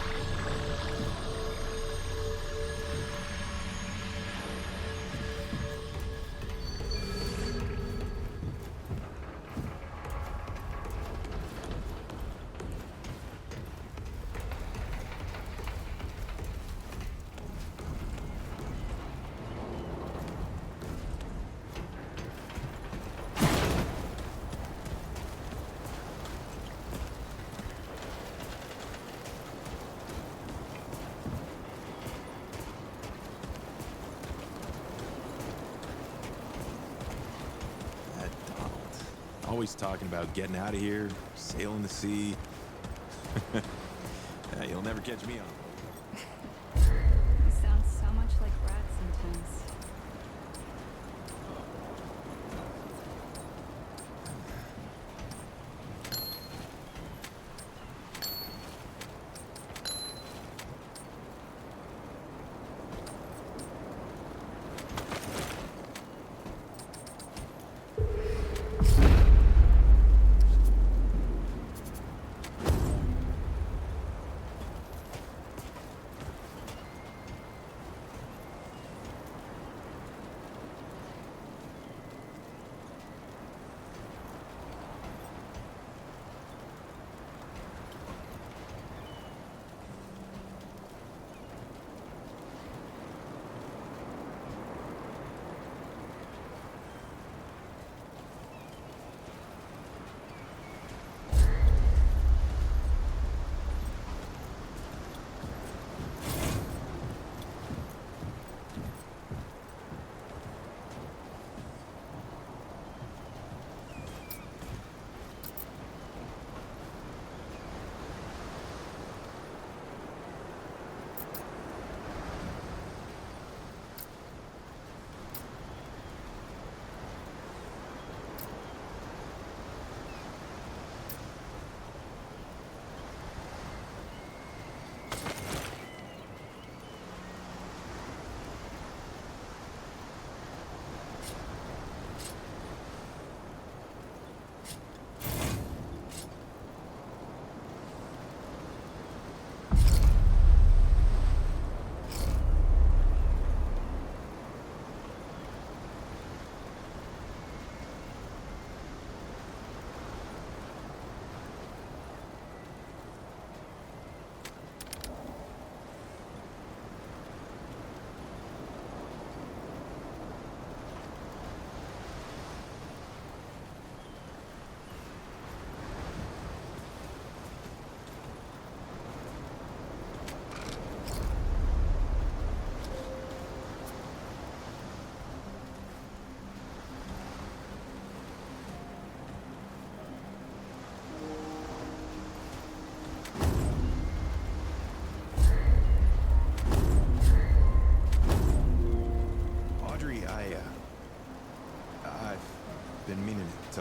Always talking about getting out of here, sailing the sea. Yeah, you'll never catch me on. You sound so much like Brad sometimes.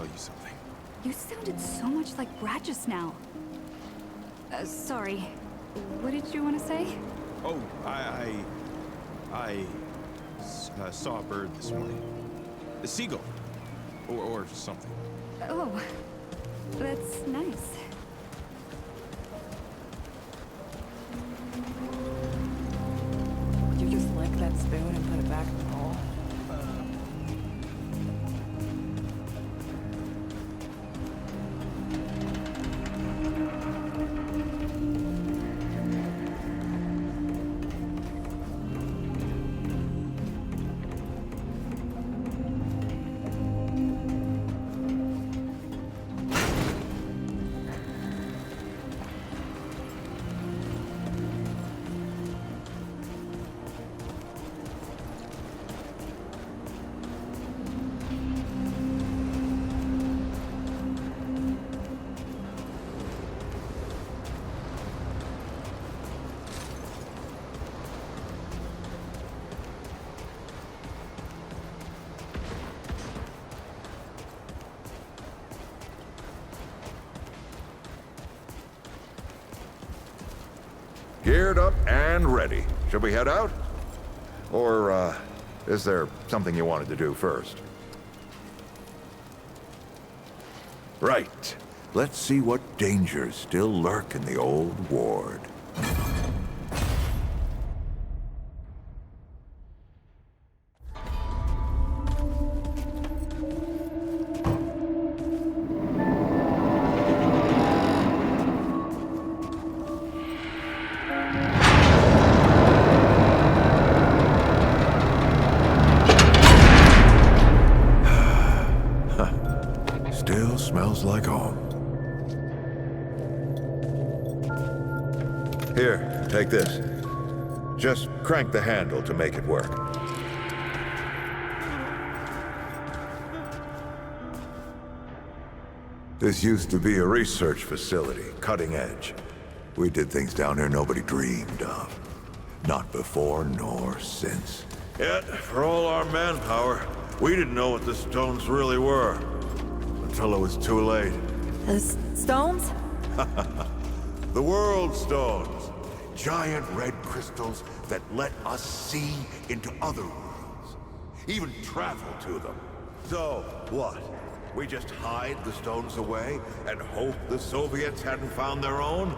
tell you something. You sounded so much like Brad just now. Sorry. What did you want to say? Oh, I saw a bird this morning. A seagull. Or something. Oh, that's nice. Would you just lick that spoon and put it back in the bowl? Geared up and ready. Should we head out? Or, is there something you wanted to do first? Right. Let's see what dangers still lurk in the old ward. Still smells like home. Here, take this. Just crank the handle to make it work. This used to be a research facility, cutting edge. We did things down here nobody dreamed of. Not before nor since. Yet, for all our manpower, we didn't know what the stones really were. Until it was too late. The stones? The World Stones. Giant red crystals that let us see into other worlds. Even travel to them. So, what? We just hide the stones away and hope the Soviets hadn't found their own?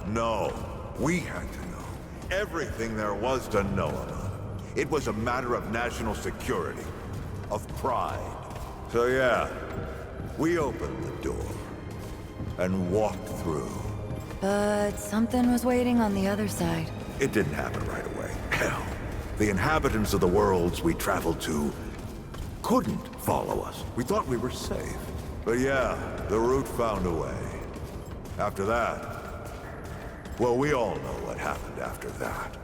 No. We had to know everything there was to know about them. It was a matter of national security. Of pride. So yeah, we opened the door and walked through. But something was waiting on the other side. It didn't happen right away. Hell, the inhabitants of the worlds we traveled to couldn't follow us. We thought we were safe. But yeah, the route found a way. After that, well, we all know what happened after that.